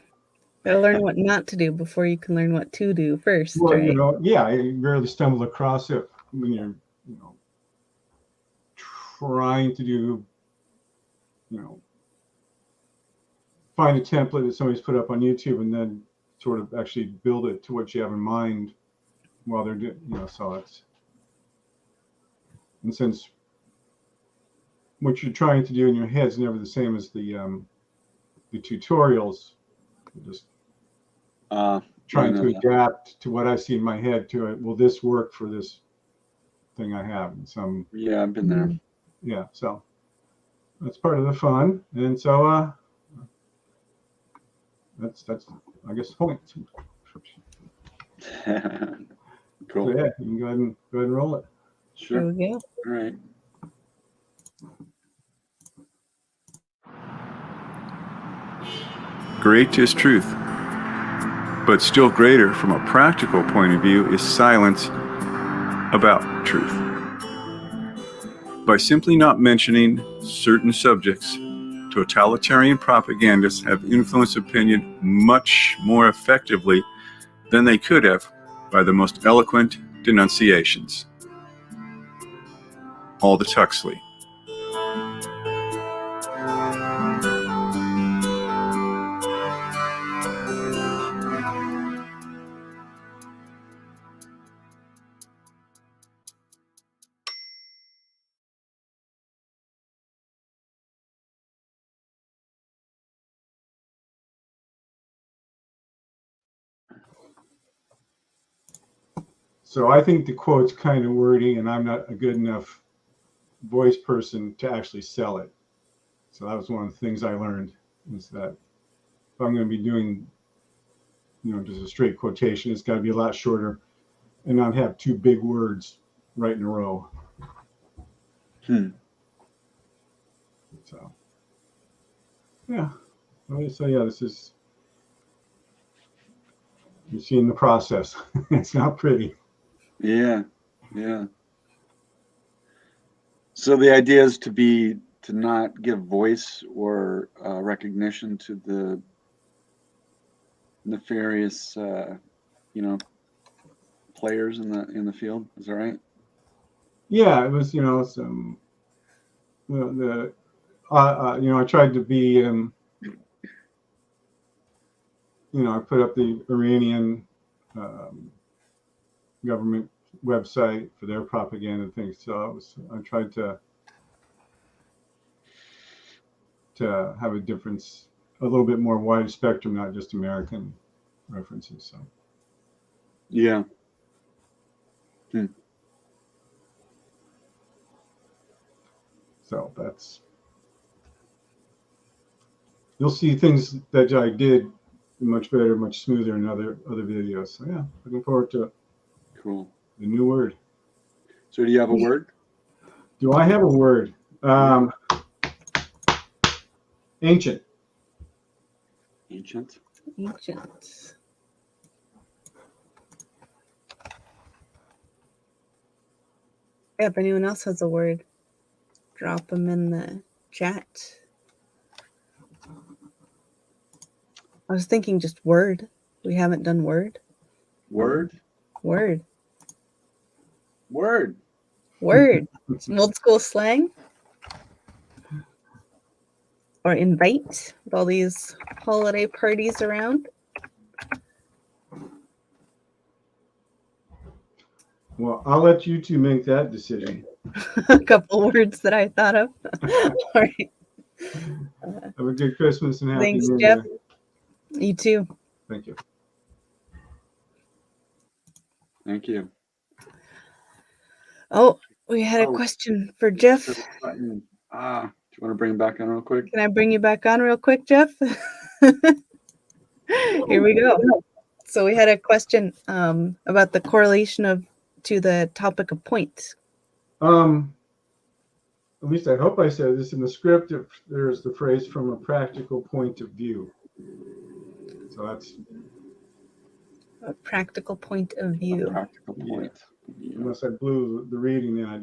Gotta learn what not to do before you can learn what to do first. Well, right? I rarely stumble across it when you're, trying to do, find a template that somebody's put up on YouTube and then sort of actually build it to what you have in mind while they're doing, so it's, and since what you're trying to do in your head is never the same as the tutorials. You're just trying to adapt to what I see in my head to it. Will this work for this thing I have? And some Yeah, I've been there. yeah, so that's part of the fun. And so that's I guess the point. Cool. So yeah, you can go ahead and roll it. Sure. There we go. All right. Great is truth, but still greater from a practical point of view is silence about truth. By simply not mentioning certain subjects, totalitarian propagandists have influenced opinion much more effectively than they could have by the most eloquent denunciations. Aldous Huxley. So I think the quote's kind of wordy, and I'm not a good enough voice person to actually sell it. So that was one of the things I learned, is that if I'm going to be doing, just a straight quotation, it's got to be a lot shorter and not have two big words right in a row. So, yeah. So yeah, this is, you're seeing the process. It's not pretty. Yeah. So the idea is to not give voice or recognition to the nefarious, players in the field. Is that right? Yeah, it was, some, I tried to be, I put up the Iranian government website for their propaganda things. So I tried to have a difference, a little bit more wide spectrum, not just American references. So yeah. So that's, you'll see things that I did much better, much smoother in other videos. So yeah, looking forward to it. Cool. The new word. So do you have a word? Do I have a word? Ancient. Ancient. Ancient. Yeah, if anyone else has a word, drop them in the chat. I was thinking just word. We haven't done word. Word. Some old school slang. Or invite with all these holiday parties around. Well, I'll let you two make that decision. A couple words that I thought of. All right. Have a good Christmas and happy Thanks, New Jeff. Year. You too. Thank you. Thank you. Oh, we had a question for Jeff. Do you want to bring him back on real quick? Can I bring you back on real quick, Jeff? Here we go. So we had a question about the correlation to the topic of point. At least I hope I said this in the script. If there's the phrase from a practical point of view. So that's A practical point of view. Practical point. Unless I blew the reading, then I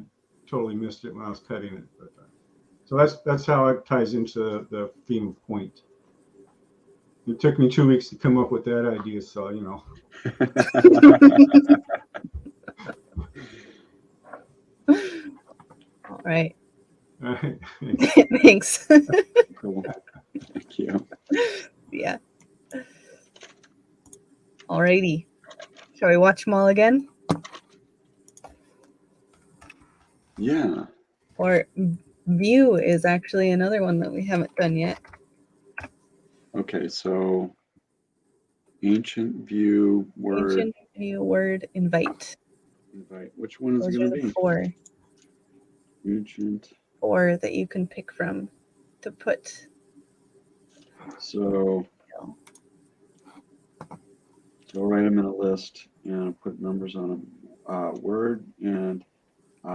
totally missed it when I was cutting it. But, so that's how it ties into the theme of point. It took me 2 weeks to come up with that idea, so All right. All right. Thanks. Cool. Thank you. Yeah. Alrighty. Shall we watch them all again? Yeah. Or View is actually another one that we haven't done yet. Okay, so ancient view word Ancient view word invite. invite. Which one is it Those going are to the be? four Ancient. that you can pick from to put. So write them in a list and put numbers on them. Word and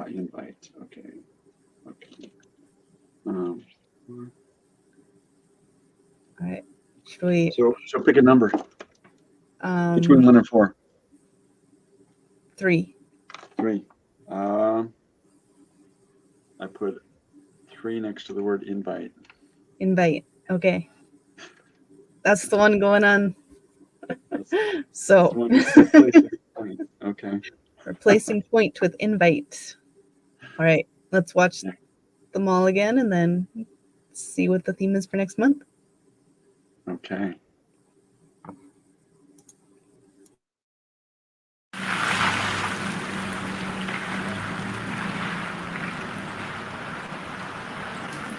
invite. Okay. Okay. All right. Should we? So pick a number between 1 and 4. 3. 3. I put 3 next to the word invite. Invite. Okay. That's the one going on. So okay. Replacing point with invite. All right. Let's watch them all again and then see what the theme is for next month. Okay.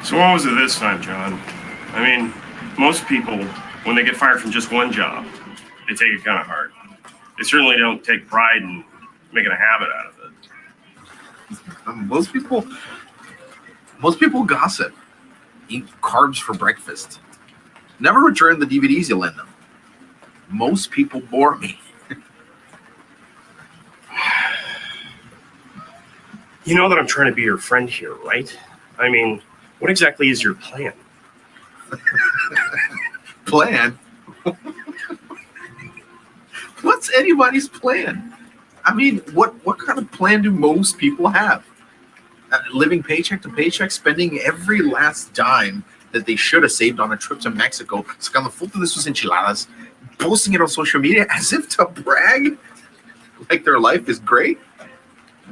So what was it this time, John? I mean, most people, when they get fired from just one job, they take it kind of hard. They certainly don't take pride in making a habit out of it. Most people gossip, eat carbs for breakfast, never return the DVDs you lend them. Most people bore me. You know that I'm trying to be your friend here, right? I mean, what exactly is your plan? Plan? What's anybody's plan? I mean, what kind of plan do most people have? Living paycheck to paycheck, spending every last dime that they should have saved on a trip to Mexico, sacando foto de sus enchiladas, posting it on social media as if to brag like their life is great?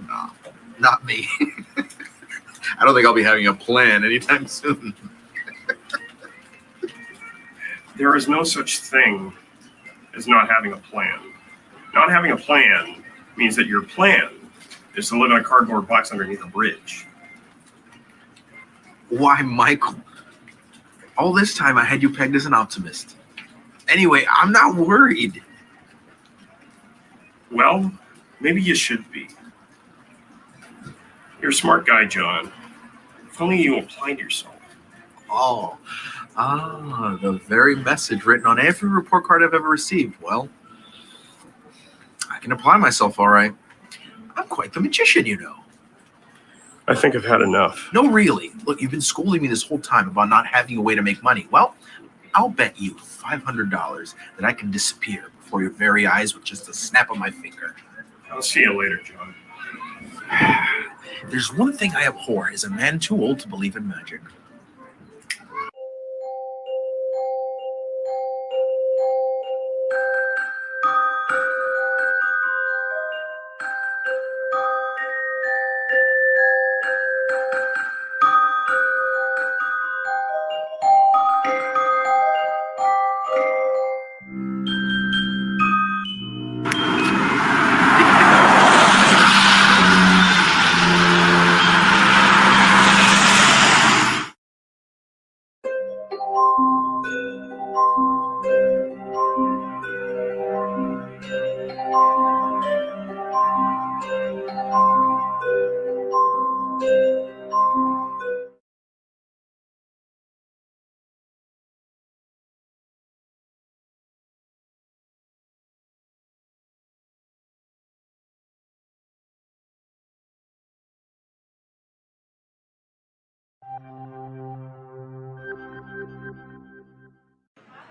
No, not me. I don't think I'll be having a plan anytime soon. There is no such thing as not having a plan. Not having a plan means that your plan is to live in a cardboard box underneath a bridge. Why, Michael? All this time I had you pegged as an optimist. Anyway, I'm not worried. Well, maybe you should be. You're a smart guy, John. If only you applied yourself. The very message written on every report card I've ever received. Well, I can apply myself all right. I'm quite the magician, you know. I think I've had enough. No, really. Look, you've been schooling me this whole time about not having a way to make money. Well, I'll bet you $500 that I can disappear before your very eyes with just a snap of my finger. I'll see you later, John. There's one thing I abhor is a man too old to believe in magic.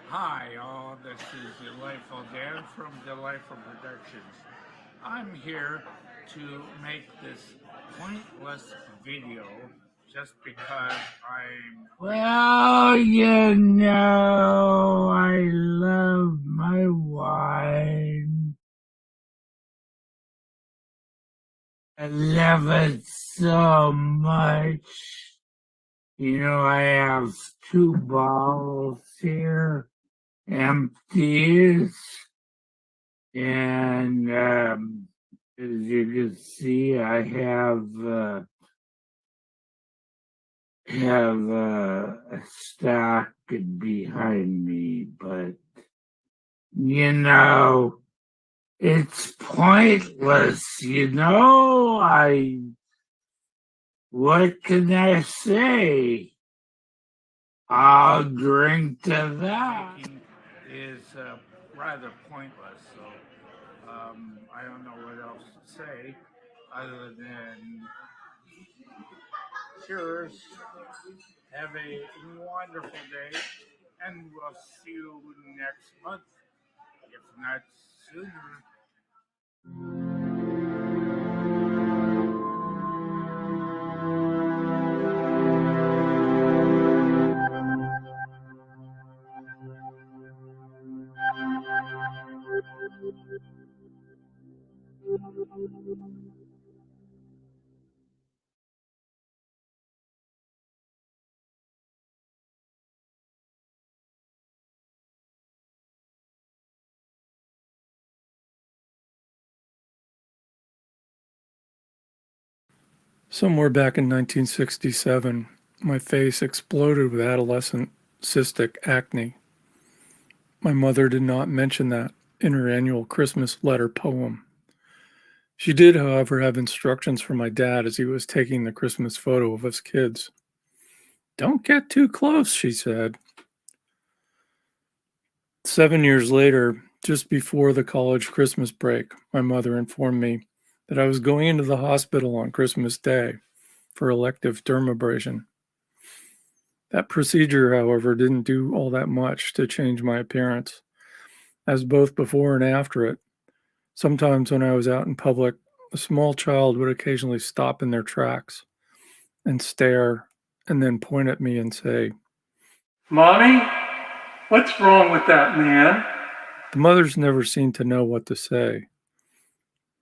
Hi, all. This is Delightful Dan from Delightful Productions. I'm here to make this pointless video just because I'm. Well, you know, I love my wine. I love it so much. You know, I have 2 bottles here, empties, and as you can see, I have have a stack behind me, but it's pointless, what can I say? I'll drink to that. Is rather pointless, so I don't know what else to say other than cheers. Have a wonderful day, and we'll see you next month, if not sooner. Somewhere back in 1967, my face exploded with adolescent cystic acne. My mother did not mention that in her annual Christmas letter poem. She did, however, have instructions for my dad as he was taking the Christmas photo of us kids. "Don't get too close," she said. 7 years later, just before the college Christmas break, my mother informed me that I was going into the hospital on Christmas Day for elective dermabrasion. That procedure, however, didn't do all that much to change my appearance, as both before and after it, sometimes when I was out in public, a small child would occasionally stop in their tracks and stare and then point at me and say, "Mommy, what's wrong with that man?" The mothers never seemed to know what to say.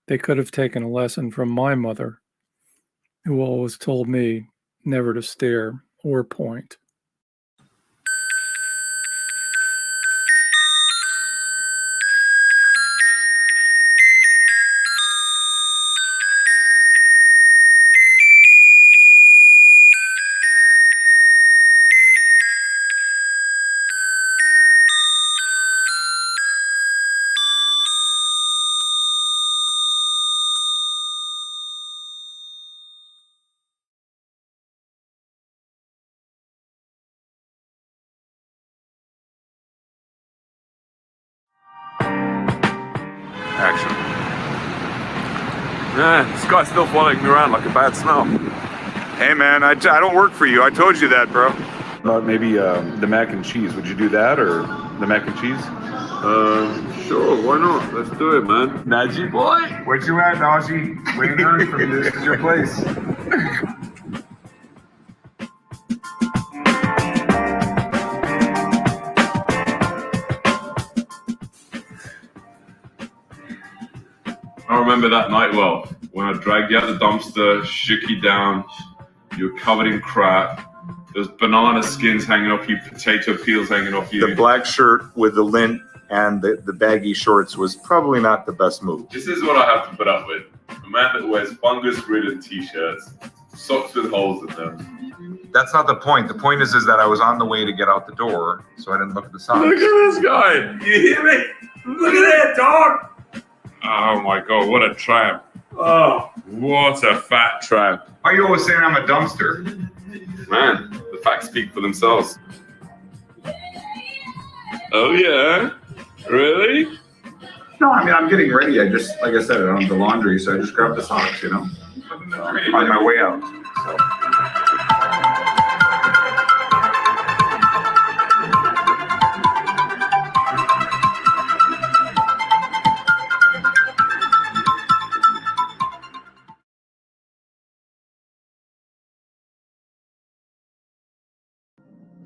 They could have taken a lesson from my mother, who always told me never to stare or point. Action. Man, this guy's still following me around like a bad smell. Hey man, I don't work for you. I told you that, bro. About maybe the mac and cheese. Would you do that or the mac and cheese? Sure, why not? Let's do it, man. Najee boy. Where you at, Najee? We ain't heard from you. This is your place. I remember that night well, when I dragged you out the dumpster, shook you down, you were covered in crap. There's banana skins hanging off you, potato peels hanging off you. The black shirt with the lint and the baggy shorts was probably not the best move. This is what I have to put up with. A man that wears fungus-ridden t-shirts, socks with holes in them. That's not the point. The point is that I was on the way to get out the door, so I didn't look at the socks. Look at this guy! You hear me? Look at that dog! Oh my god, what a tramp. Oh, what a fat tramp. Why are you always saying I'm a dumpster? Man, the facts speak for themselves. Oh yeah? Really? No, I mean, I'm getting ready. I just, like I said, I don't have the laundry, so I just grabbed the socks, on my way out.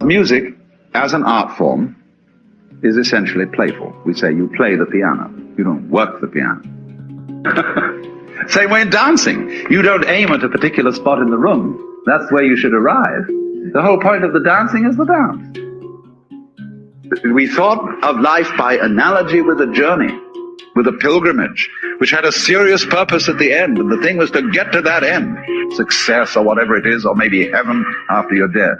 Music, as an art form, is essentially playful. We say you play the piano. You don't work the piano. Same way in dancing. You don't aim at a particular spot in the room. That's where you should arrive. The whole point of the dancing is the dance. We thought of life by analogy with a journey. with a pilgrimage, which had a serious purpose at the end, and the thing was to get to that end, success or whatever it is, or maybe heaven after you're dead.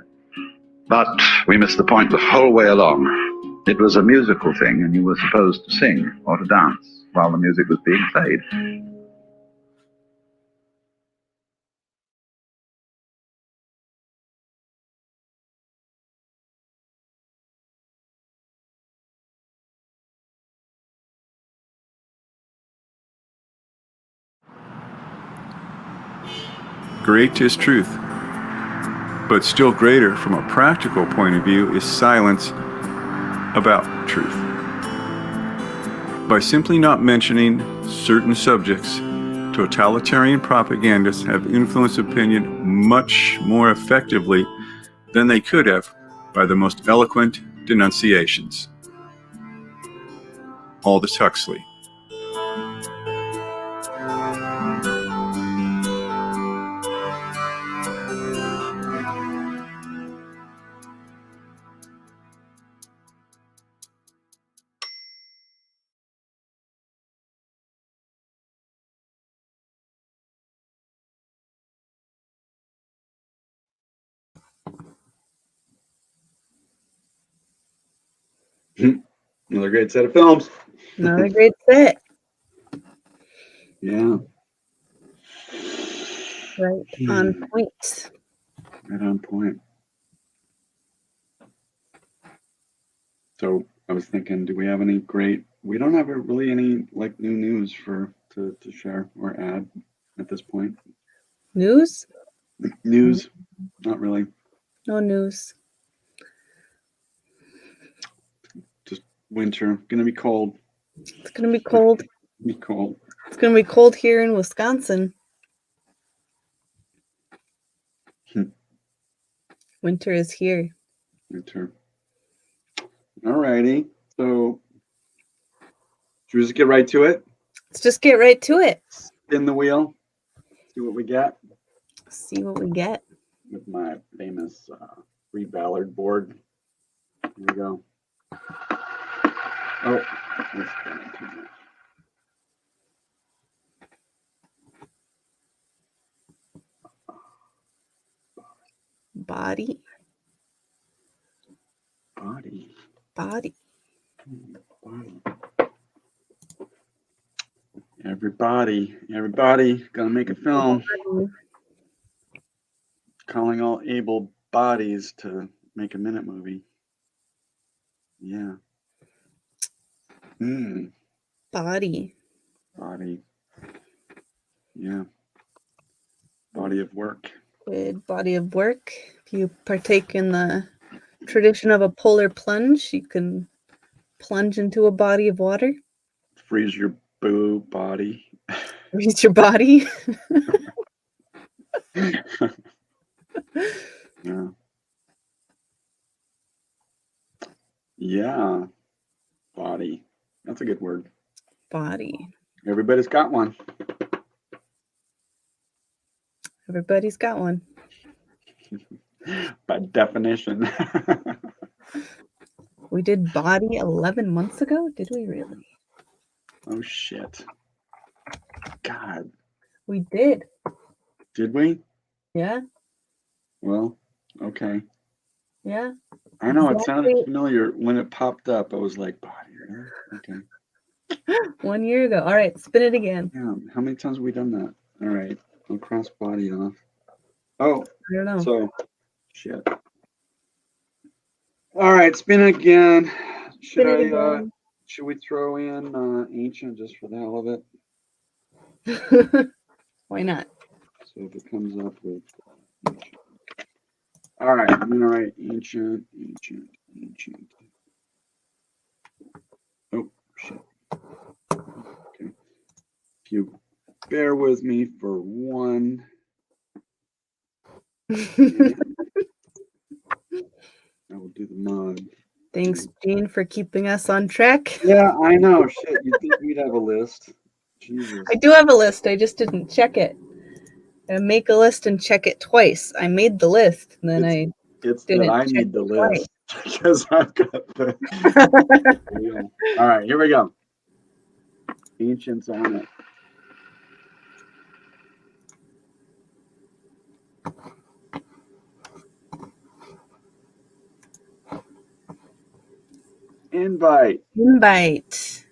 But we missed the point the whole way along. It was a musical thing, and you were supposed to sing or to dance while the music was being played. Great is truth, but still greater from a practical point of view is silence about truth. By simply not mentioning certain subjects, totalitarian propagandists have influenced opinion much more effectively than they could have by the most eloquent denunciations. Aldous Huxley. Another great set of films. Another great set. Yeah. Right on point. Right on point. So I was thinking, do we have any great? We don't have really any like new news to share or add at this point. News? News? Not really. No news. Just winter. Gonna be cold. It's gonna be cold. Be cold. It's gonna be cold here in Wisconsin. Winter is here. Winter. Alrighty. So should we just get right to it? Let's just get right to it. Spin the wheel. See what we get. See what we get. With my famous Reed Ballard board. Here we go. Oh, let's go into that. Body. Body. Body. Body. Everybody gonna make a film. Calling all able bodies to make a minute movie. Yeah. Body. Body. Yeah. Body of work. Good body of work. If you partake in the tradition of a polar plunge, you can plunge into a body of water. Freeze your boo body. Freeze your body. Yeah. Yeah. Body. That's a good word. Body. Everybody's got one. Everybody's got one. By definition. We did body 11 months ago? Did we really? Oh, shit. God. We did. Did we? Yeah. Well, okay. Yeah. I know it Exactly. sounded familiar when it popped up. I was like, body. Okay. 1 year ago. All right, spin it again. Yeah. How many times have we done that? All right. I'll cross body off. Oh, I don't know. so shit. All right, spin it again. Spin it again. Should we throw in ancient just for the hell of it? Why not? So if it comes up with ancient. All right, I'm gonna write ancient. Oh shit. Okay. If you bear with me for one. I will do the mod. Thanks, Gene, for keeping us on track. Yeah, I know. Shit, you'd think we'd have a list. Jesus. I do have a list. I just didn't check it. I make a list and check it twice. I made the list, and then It's didn't that I check need the it twice. list because I've got the. All right, here we go. Ancients on it. Invite. Invite.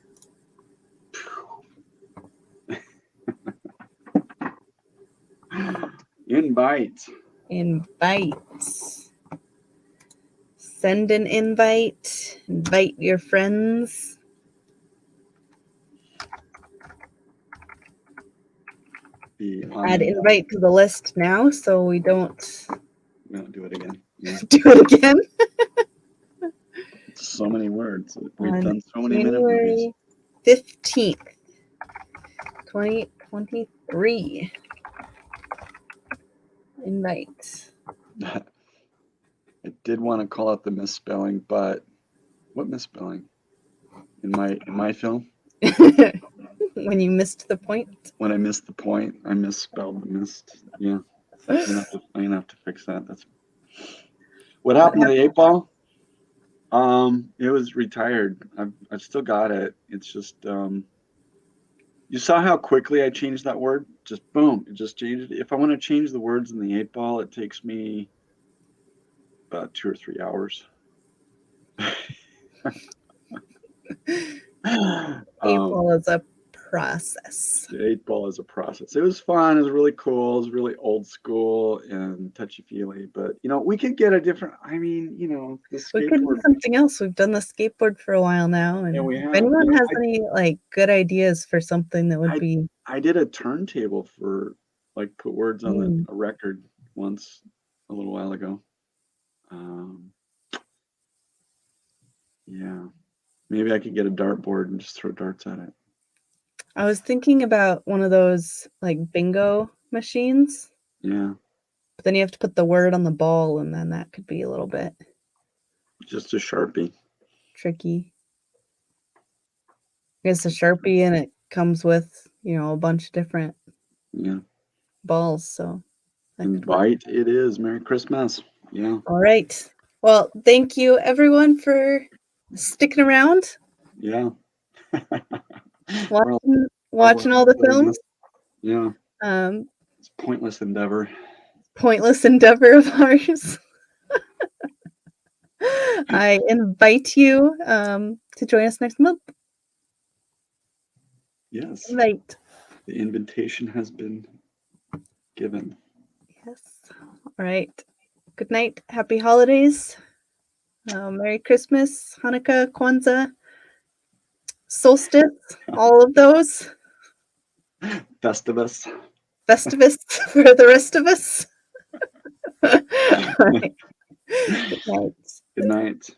Invite. Invite. Send an invite. Invite your friends. Add invite to the list now so we don't We don't do it again. Yeah. do it again. So many words. We've On done so many minute movies. January 15th, 2023. Invite. I did want to call out the misspelling, but what misspelling? In my film? When you missed the point? When I missed the point, I misspelled the missed. Yeah. I'm gonna have to fix that. That's what happened to the 8-ball. It was retired. I've still got it. It's just you saw how quickly I changed that word? Just boom, it just changed it. If I want to change the words in the 8-ball, it takes me about 2 or 3 hours. 8-ball is a process. The 8-ball is a process. It was fun. It was really cool. It was really old school and touchy-feely. But, we could get a different, the We could do skateboard. something else. We've done the skateboard for a while now. And Yeah, we if have. anyone has any good ideas for something that would be I did a turntable for, put words on a record once a little while ago. Yeah. Maybe I could get a dartboard and just throw darts at it. I was thinking about one of those bingo machines, Yeah. but then you have to put the word on the ball, and then that could be a little bit Just a Sharpie. tricky. It's a Sharpie, and it comes with a bunch of different Yeah. balls. So that could work. Invite it is. Merry Christmas. Yeah. All right. Well, thank you everyone for sticking around, Yeah. watching all the films. Yeah. It's a pointless endeavor. Pointless endeavor of ours. I invite you to join us next month. Yes. Invite. The invitation has been given. Yes. All right. Good night. Happy holidays. Merry Christmas, Hanukkah, Kwanzaa, solstice, all of those. Festivus. Festivus for the rest of us. All right. Good night. Good night.